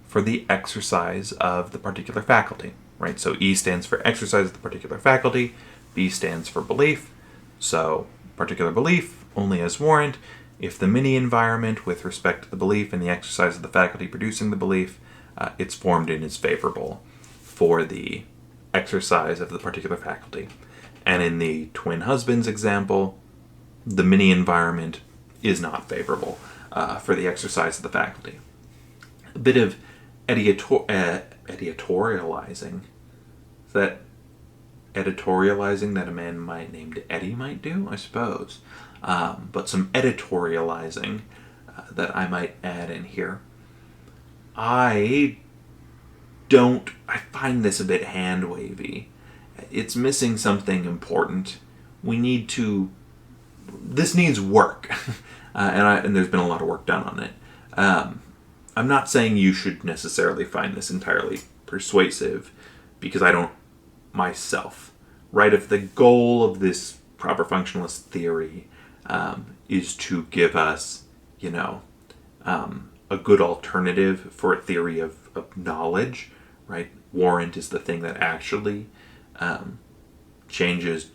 for the exercise of the particular faculty, right? So E stands for exercise of the particular faculty, B stands for belief. So particular belief only has warrant if the mini environment with respect to the belief and the exercise of the faculty producing the belief, it's formed in is favorable for the exercise of the particular faculty. And in the twin husbands example, the mini environment is not favorable for the exercise of the faculty. A bit of editorializing. Is that editorializing that a man named Eddie might do? I suppose. But some editorializing that I might add in here. I find this a bit hand-wavy. It's missing something important. This needs work. And there's been a lot of work done on it. I'm not saying you should necessarily find this entirely persuasive, because I don't myself, right? If the goal of this proper functionalist theory is to give us, a good alternative for a theory of knowledge, right? Warrant is the thing that actually changes,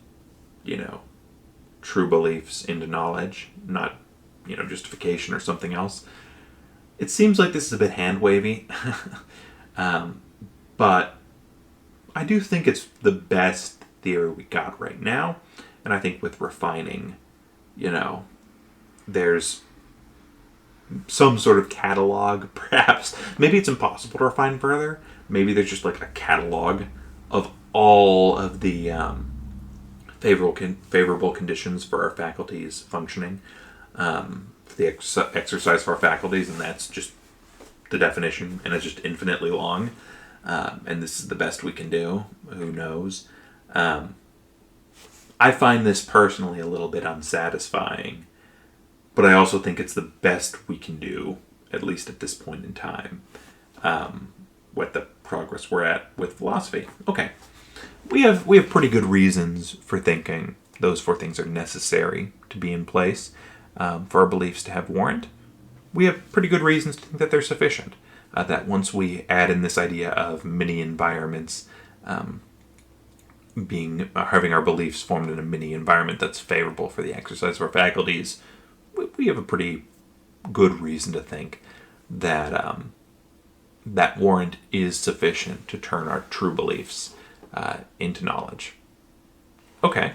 true beliefs into knowledge, not, justification or something else. It seems like this is a bit hand-wavy, but I do think it's the best theory we got right now, and I think with refining, there's some sort of catalog, perhaps. Maybe it's impossible to refine further. Maybe there's just like a catalog of all of the favorable conditions for our faculties functioning, for the exercise of our faculties, and that's just the definition, and it's just infinitely long, and this is the best we can do. Who knows? I find this personally a little bit unsatisfying, but I also think it's the best we can do, at least at this point in time, with the progress we're at with philosophy. Okay, we have pretty good reasons for thinking those four things are necessary to be in place for our beliefs to have warrant. We have pretty good reasons to think that they're sufficient. That once we add in this idea of mini environments, having our beliefs formed in a mini environment that's favorable for the exercise of our faculties, we have a pretty good reason to think that that warrant is sufficient to turn our true beliefs into knowledge. Okay,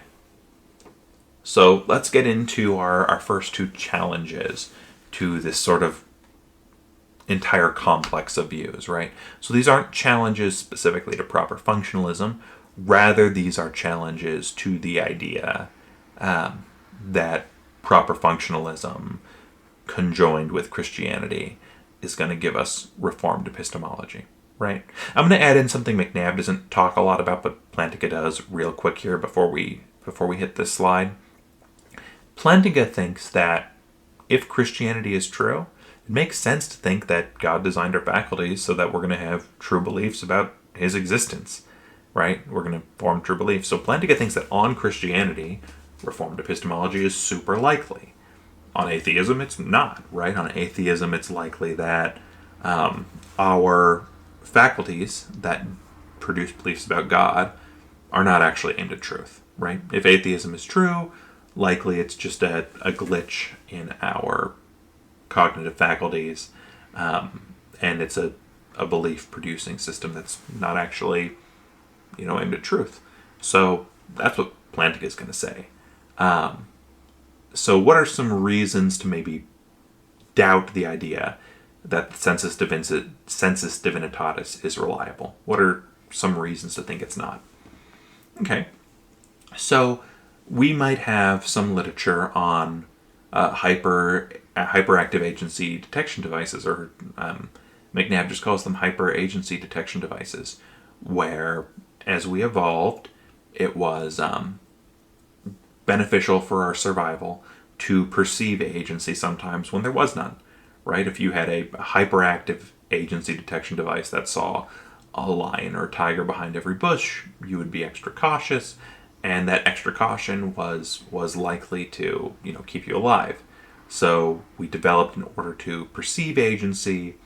so let's get into our first two challenges to this sort of entire complex of views, right? So these aren't challenges specifically to proper functionalism. Rather, these are challenges to the idea that proper functionalism conjoined with Christianity is going to give us reformed epistemology, right? I'm going to add in something McNabb doesn't talk a lot about, but Plantinga does real quick here before we hit this slide. Plantinga thinks that if Christianity is true, it makes sense to think that God designed our faculties so that we're going to have true beliefs about his existence, right? We're going to form true beliefs. So Plantinga thinks that on Christianity, reformed epistemology is super likely. On atheism, it's not, right? On atheism, it's likely that our faculties that produce beliefs about God are not actually aimed at truth, right? If atheism is true, likely it's just a glitch in our cognitive faculties, and it's a belief-producing system that's not actually, aimed at truth. So that's what Plantinga is going to say. So what are some reasons to maybe doubt the idea that the sensus divinitatis is reliable? What are some reasons to think it's not? Okay, so we might have some literature on hyperactive agency detection devices, or McNabb just calls them hyper agency detection devices, where as we evolved, it was beneficial for our survival to perceive agency sometimes when there was none, right? If you had a hyperactive agency detection device that saw a lion or a tiger behind every bush, you would be extra cautious, and that extra caution was likely to, keep you alive. So we developed in order to perceive agency,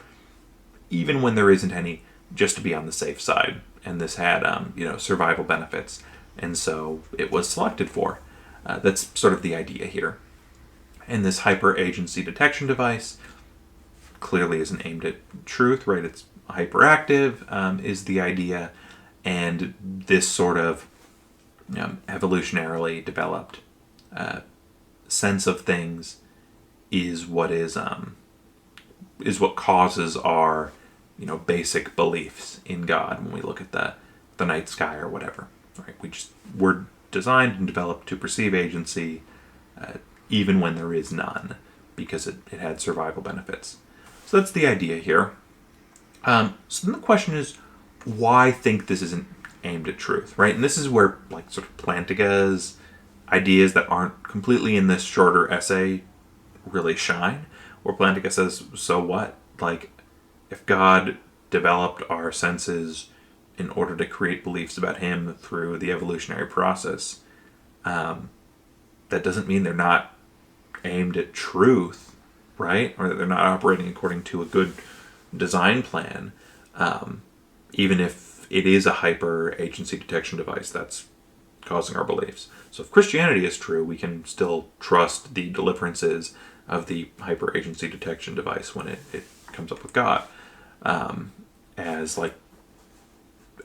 even when there isn't any, just to be on the safe side. And this had, survival benefits, and so it was selected for. That's sort of the idea here. And this hyper agency detection device clearly isn't aimed at truth, right? It's hyperactive, is the idea, and this sort of evolutionarily developed sense of things is what causes our basic beliefs in God when we look at the night sky or whatever, right? We're designed and developed to perceive agency even when there is none, because it had survival benefits. So that's the idea here. So then the question is, why think this isn't aimed at truth, right? And this is where sort of Plantinga's ideas that aren't completely in this shorter essay really shine, where Plantinga says, so what? If God developed our senses in order to create beliefs about him through the evolutionary process, that doesn't mean they're not aimed at truth, right? Or that they're not operating according to a good design plan, even if it is a hyper agency detection device that's causing our beliefs. So if Christianity is true, we can still trust the deliverances of the hyper agency detection device when it comes up with God as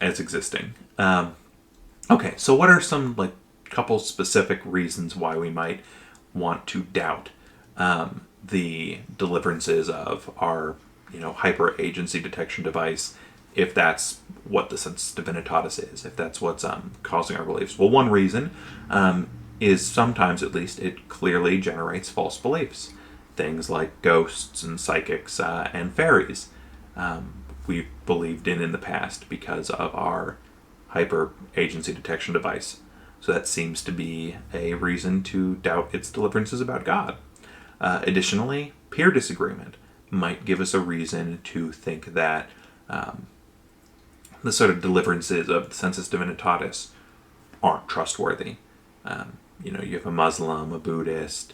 existing. Okay, so what are some couple specific reasons why we might want to doubt the deliverances of our hyper agency detection device, if that's what the sensus divinitatis is, if that's what's causing our beliefs? Well, one reason is sometimes, at least, it clearly generates false beliefs. Things like ghosts and psychics and fairies we've believed in the past because of our hyper agency detection device. So that seems to be a reason to doubt its deliverances about God. Additionally, peer disagreement might give us a reason to think that the sort of deliverances of the sensus divinitatis aren't trustworthy. You have a Muslim, a Buddhist,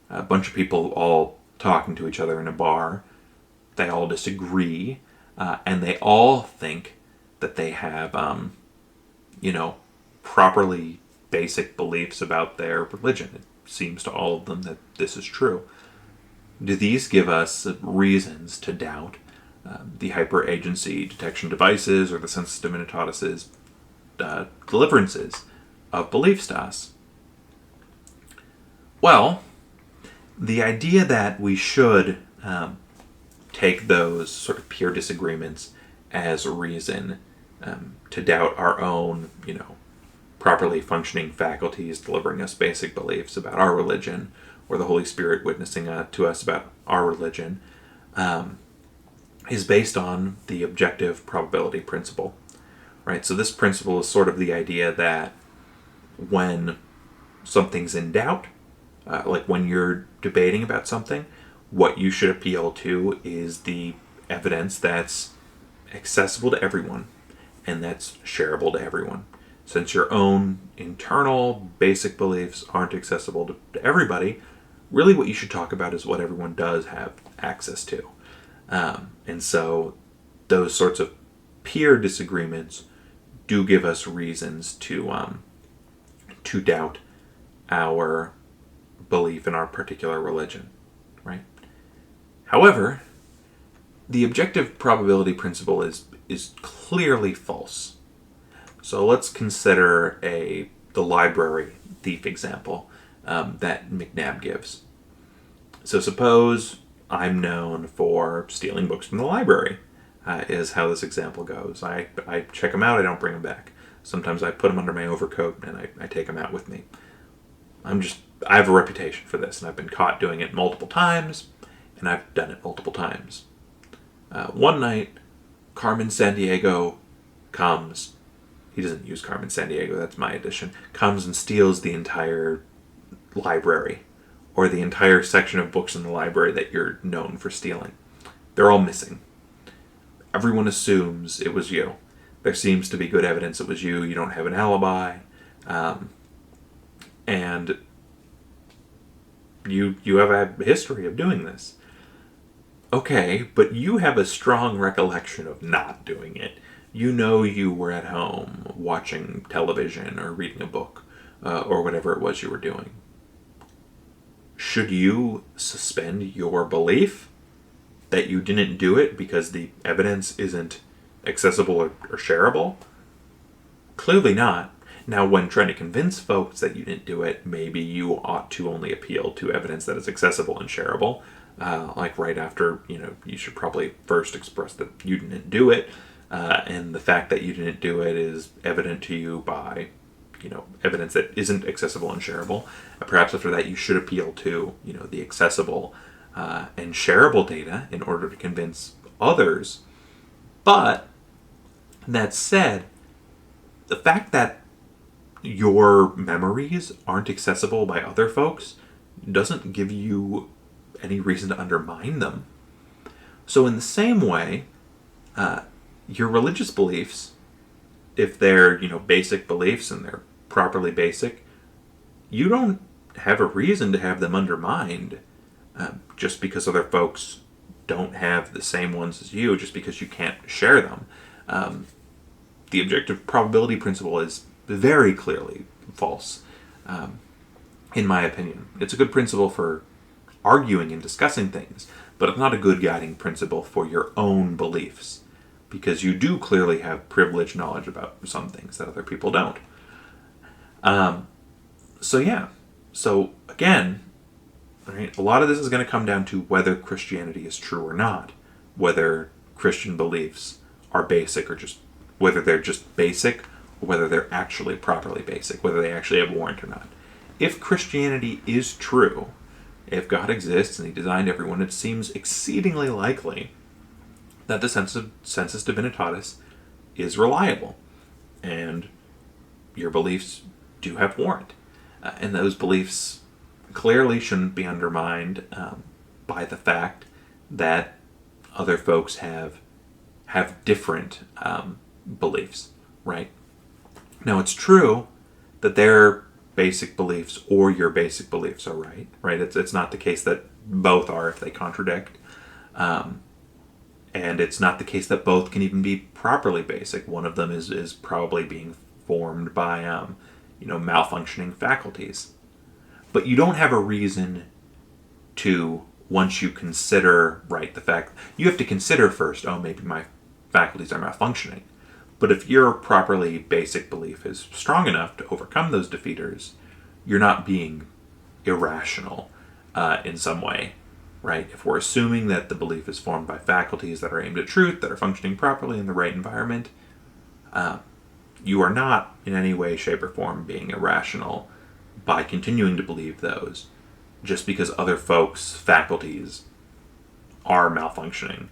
a bunch of people all talking to each other in a bar. They all disagree, and they all think that they have, properly basic beliefs about their religion. It seems to all of them that this is true. Do these give us reasons to doubt the hyper agency detection devices or the sensus divinitatis' deliverances of beliefs to us? Well, the idea that we should take those sort of peer disagreements as a reason to doubt our own, properly functioning faculties delivering us basic beliefs about our religion, or the Holy Spirit witnessing to us about our religion, is based on the objective probability principle, right? So this principle is sort of the idea that when something's in doubt, when you're debating about something, what you should appeal to is the evidence that's accessible to everyone and that's shareable to everyone. Since your own internal basic beliefs aren't accessible to everybody, really what you should talk about is what everyone does have access to. And so those sorts of peer disagreements do give us reasons to doubt our belief in our particular religion, right? However, the objective probability principle is clearly false. So let's consider the library thief example that McNabb gives. So suppose I'm known for stealing books from the library, is how this example goes. I check them out, I don't bring them back. Sometimes I put them under my overcoat and I take them out with me. I have a reputation for this, and I've been caught doing it multiple times, and I've done it multiple times. One night, Carmen Sandiego comes he doesn't use Carmen Sandiego, that's my addition, comes and steals the entire library or the entire section of books in the library that you're known for stealing. They're all missing. Everyone assumes it was you. There seems to be good evidence it was you. You don't have an alibi. And you have a history of doing this. Okay, but you have a strong recollection of not doing it. You know you were at home watching television or reading a book or whatever it was you were doing. Should you suspend your belief that you didn't do it because the evidence isn't accessible or shareable? Clearly not. Now, when trying to convince folks that you didn't do it, maybe you ought to only appeal to evidence that is accessible and shareable. Like right after, you should probably first express that you didn't do it. And the fact that you didn't do it is evident to you by, evidence that isn't accessible and shareable. Perhaps after that you should appeal to, the accessible and shareable data in order to convince others. But that said, the fact that your memories aren't accessible by other folks doesn't give you any reason to undermine them. So in the same way, your religious beliefs, if they're, basic beliefs and they're properly basic, you don't have a reason to have them undermined just because other folks don't have the same ones as you, just because you can't share them. The objective probability principle is very clearly false, in my opinion. It's a good principle for arguing and discussing things, but it's not a good guiding principle for your own beliefs, because you do clearly have privileged knowledge about some things that other people don't. So again, right, a lot of this is going to come down to whether Christianity is true or not, whether Christian beliefs are basic or just whether they're just basic or whether they're actually properly basic, whether they actually have warrant or not. If Christianity is true, if God exists and he designed everyone, it seems exceedingly likely that the sensus divinitatis is reliable and your beliefs do have warrant. And those beliefs clearly shouldn't be undermined by the fact that other folks have different beliefs, right? Now, it's true that their basic beliefs or your basic beliefs are right? It's not the case that both are if they contradict. And it's not the case that both can even be properly basic. One of them is probably being formed by, malfunctioning faculties. But you don't have a reason to, once you consider, the fact, you have to consider first, maybe my faculties are malfunctioning. But if your properly basic belief is strong enough to overcome those defeaters, you're not being irrational in some way, right? If we're assuming that the belief is formed by faculties that are aimed at truth, that are functioning properly in the right environment, you are not in any way, shape, or form being irrational by continuing to believe those just because other folks' faculties are malfunctioning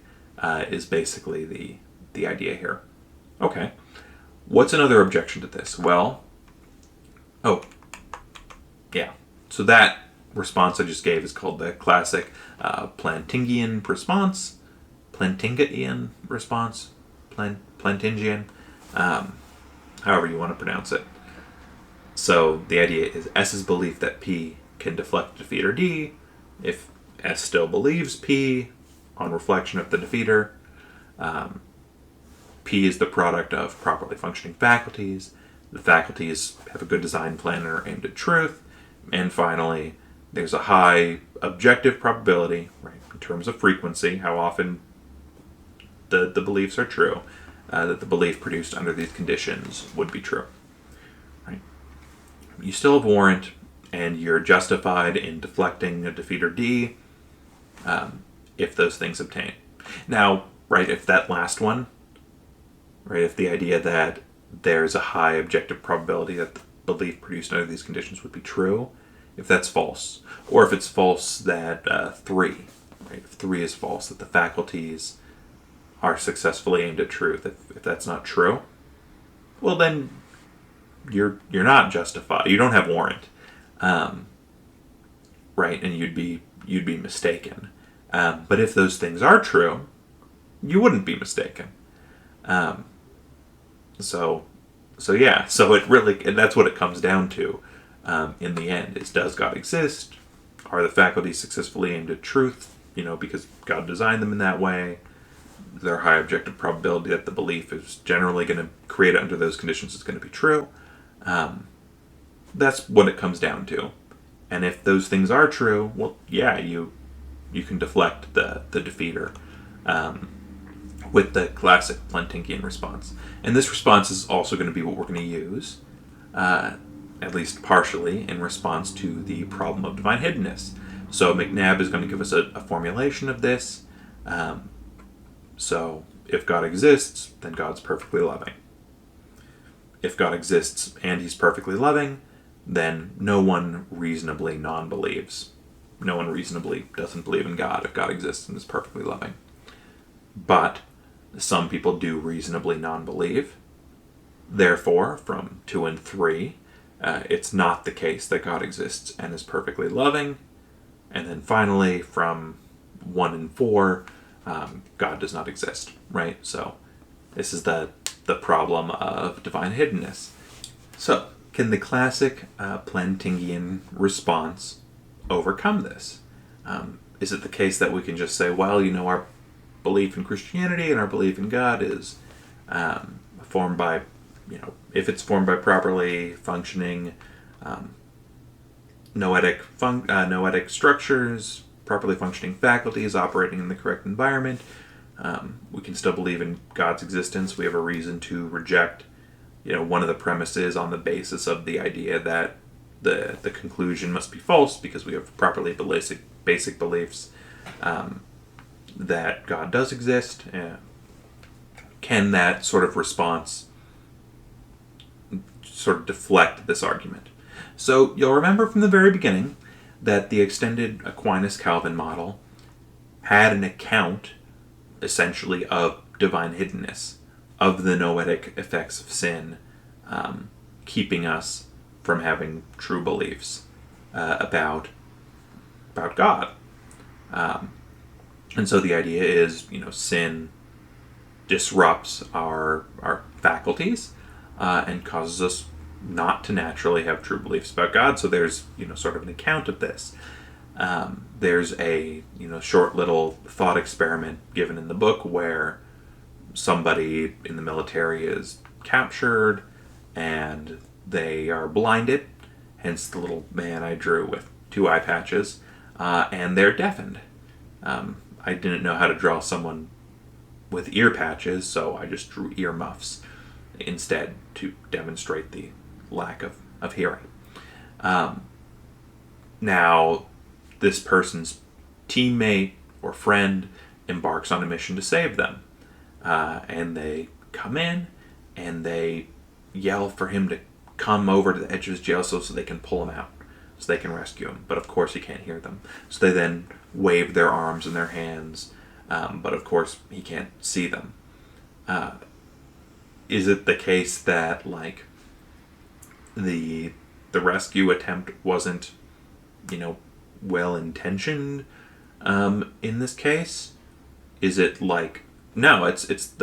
is basically the idea here. Okay. What's another objection to this? Well, so that response I just gave is called the classic Plantingian response. Plantingian response. Plantingian. However you want to pronounce it. So the idea is S's belief that P can deflect defeater D. If S still believes P on reflection of the defeater, P is the product of properly functioning faculties. The faculties have a good design plan and are aimed at truth. And finally, there's a high objective probability, right, in terms of frequency, how often the beliefs are true, that the belief produced under these conditions would be true. Right? You still have warrant, and you're justified in deflecting a defeater D if those things obtain. Now, if that last one, if the idea that there's a high objective probability that the belief produced under these conditions would be true, if that's false, or if it's false that 3, if 3 is false, that the faculties are successfully aimed at truth, if that's not true, well then you're not justified. You don't have warrant, right? And you'd be mistaken. But if those things are true, you wouldn't be mistaken. So yeah. So it really, and that's what it comes down to. In the end, is, does God exist? Are the faculties successfully aimed at truth? Because God designed them in that way. Is there a high objective probability that the belief is generally going to create under those conditions is going to be true? That's what it comes down to. And if those things are true, well, yeah, you can deflect the defeater with the classic Plantingian response. And this response is also going to be what we're going to use, at least partially, in response to the problem of divine hiddenness. So McNabb is going to give us a formulation of this. So if God exists, then God's perfectly loving. If God exists and he's perfectly loving, then no one reasonably non-believes. No one reasonably doesn't believe in God if God exists and is perfectly loving. But some people do reasonably non-believe. Therefore, from 2 and 3, it's not the case that God exists and is perfectly loving. And then finally, from 1 and 4, God does not exist, right? So this is the problem of divine hiddenness. So, can the classic Plantingian response overcome this? Is it the case that we can just say, well, our belief in Christianity and our belief in God is formed by, if it's formed by properly functioning noetic structures, properly functioning faculties operating in the correct environment, we can still believe in God's existence. We have a reason to reject, one of the premises on the basis of the idea that the conclusion must be false because we have properly basic beliefs that God does exist. Can that sort of response sort of deflect this argument? So you'll remember from the very beginning that the extended Aquinas-Calvin model had an account, essentially, of divine hiddenness, of the noetic effects of sin, keeping us from having true beliefs about God. And so the idea is, sin disrupts our faculties and causes us not to naturally have true beliefs about God. So there's, sort of an account of this. There's a, short little thought experiment given in the book where somebody in the military is captured and they are blinded, hence the little man I drew with 2 eye patches, and they're deafened. I didn't know how to draw someone with ear patches, so I just drew ear muffs instead to demonstrate the lack of hearing. Now, this person's teammate or friend embarks on a mission to save them. And they come in and they yell for him to come over to the edge of his jail cell so they can pull him out, so they can rescue him. But of course he can't hear them. So they then wave their arms and their hands, but of course he can't see them. Is it the case that, like, the rescue attempt wasn't, well-intentioned in this case? Is it like, no, it's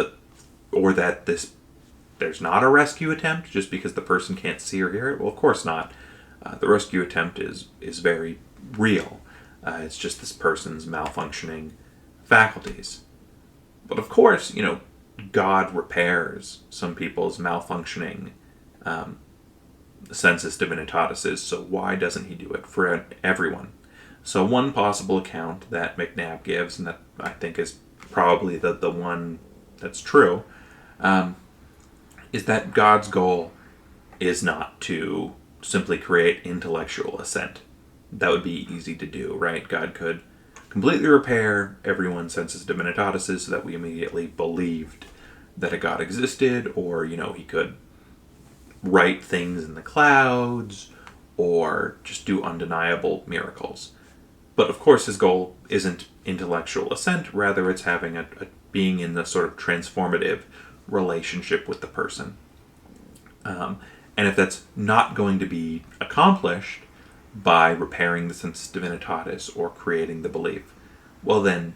or that there's not a rescue attempt just because the person can't see or hear it? Well, of course not. The rescue attempt is very real. It's just this person's malfunctioning faculties. But of course, God repairs some people's malfunctioning sensus divinitatis, so why doesn't he do it for everyone? So one possible account that McNabb gives, and that I think is probably the one that's true, is that God's goal is not to simply create intellectual assent. That would be easy to do, right? God could completely repair everyone's sensus divinitatis so that we immediately believed that a God existed, or, he could write things in the clouds, or just do undeniable miracles. But of course his goal isn't intellectual assent, rather it's having a being in the sort of transformative relationship with the person. And if that's not going to be accomplished by repairing the sensus divinitatis or creating the belief, well then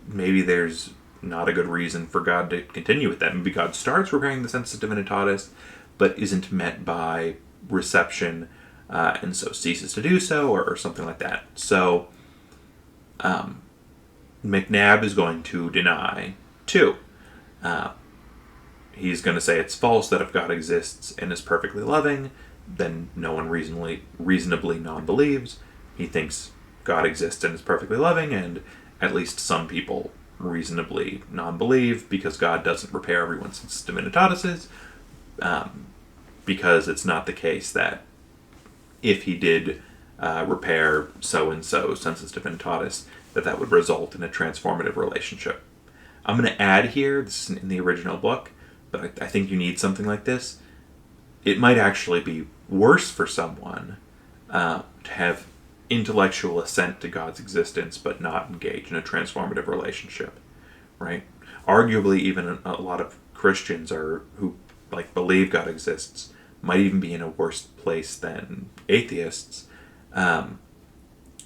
maybe there's not a good reason for God to continue with that. Maybe God starts repairing the sensus divinitatis, but isn't met by reception, and so ceases to do so, or something like that. So McNabb is going to deny too. He's going to say it's false that if God exists and is perfectly loving, then no one reasonably non-believes. He thinks God exists and is perfectly loving, and at least some people reasonably non-believe because God doesn't repair everyone's sensus divinitatis, because it's not the case that if he did repair so-and-so sensus divinitatis, that would result in a transformative relationship. I'm going to add here, this is in the original book, but I think you need something like this. It might actually be worse for someone to have intellectual assent to God's existence but not engage in a transformative relationship, right? Arguably, even a lot of Christians who believe God exists might even be in a worse place than atheists,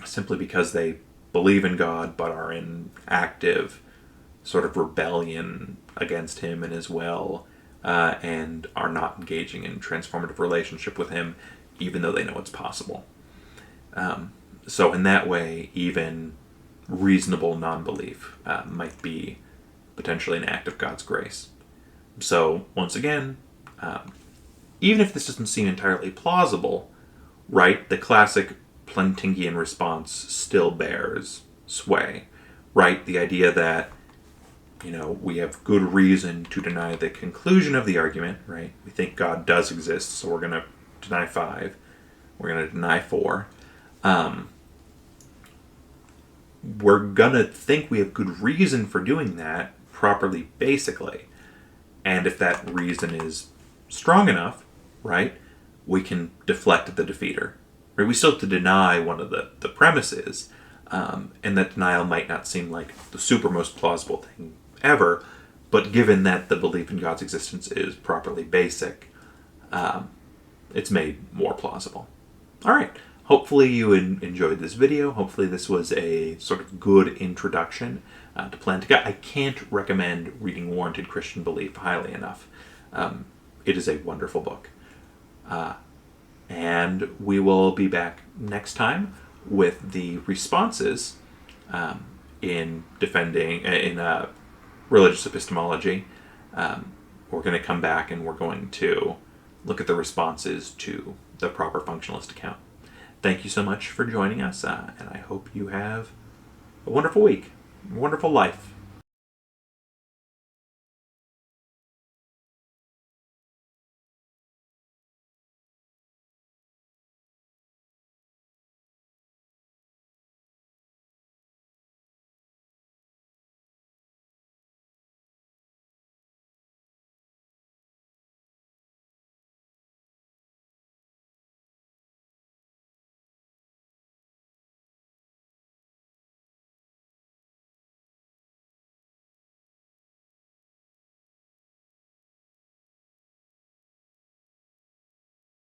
simply because they believe in God but are in active sort of rebellion against him and his will, and are not engaging in transformative relationship with him, even though they know it's possible. So in that way, even reasonable non-belief might be potentially an act of God's grace. So once again, even if this doesn't seem entirely plausible, right, the classic Plantingian response still bears sway, right? The idea that, we have good reason to deny the conclusion of the argument, right? We think God does exist, so we're going to deny 5. We're going to deny 4. We're going to think we have good reason for doing that properly, basically. And if that reason is strong enough, right, we can deflect the defeater. Right? We still have to deny one of the premises, and that denial might not seem like the super most plausible thing ever, but given that the belief in God's existence is properly basic, it's made more plausible. All right. Hopefully you enjoyed this video. Hopefully this was a sort of good introduction to Plantinga. I can't recommend reading Warranted Christian Belief highly enough. It is a wonderful book. And we will be back next time with the responses in religious epistemology. We're going to come back and we're going to look at the responses to the proper functionalist account. Thank you so much for joining us, and I hope you have a wonderful week, a wonderful life.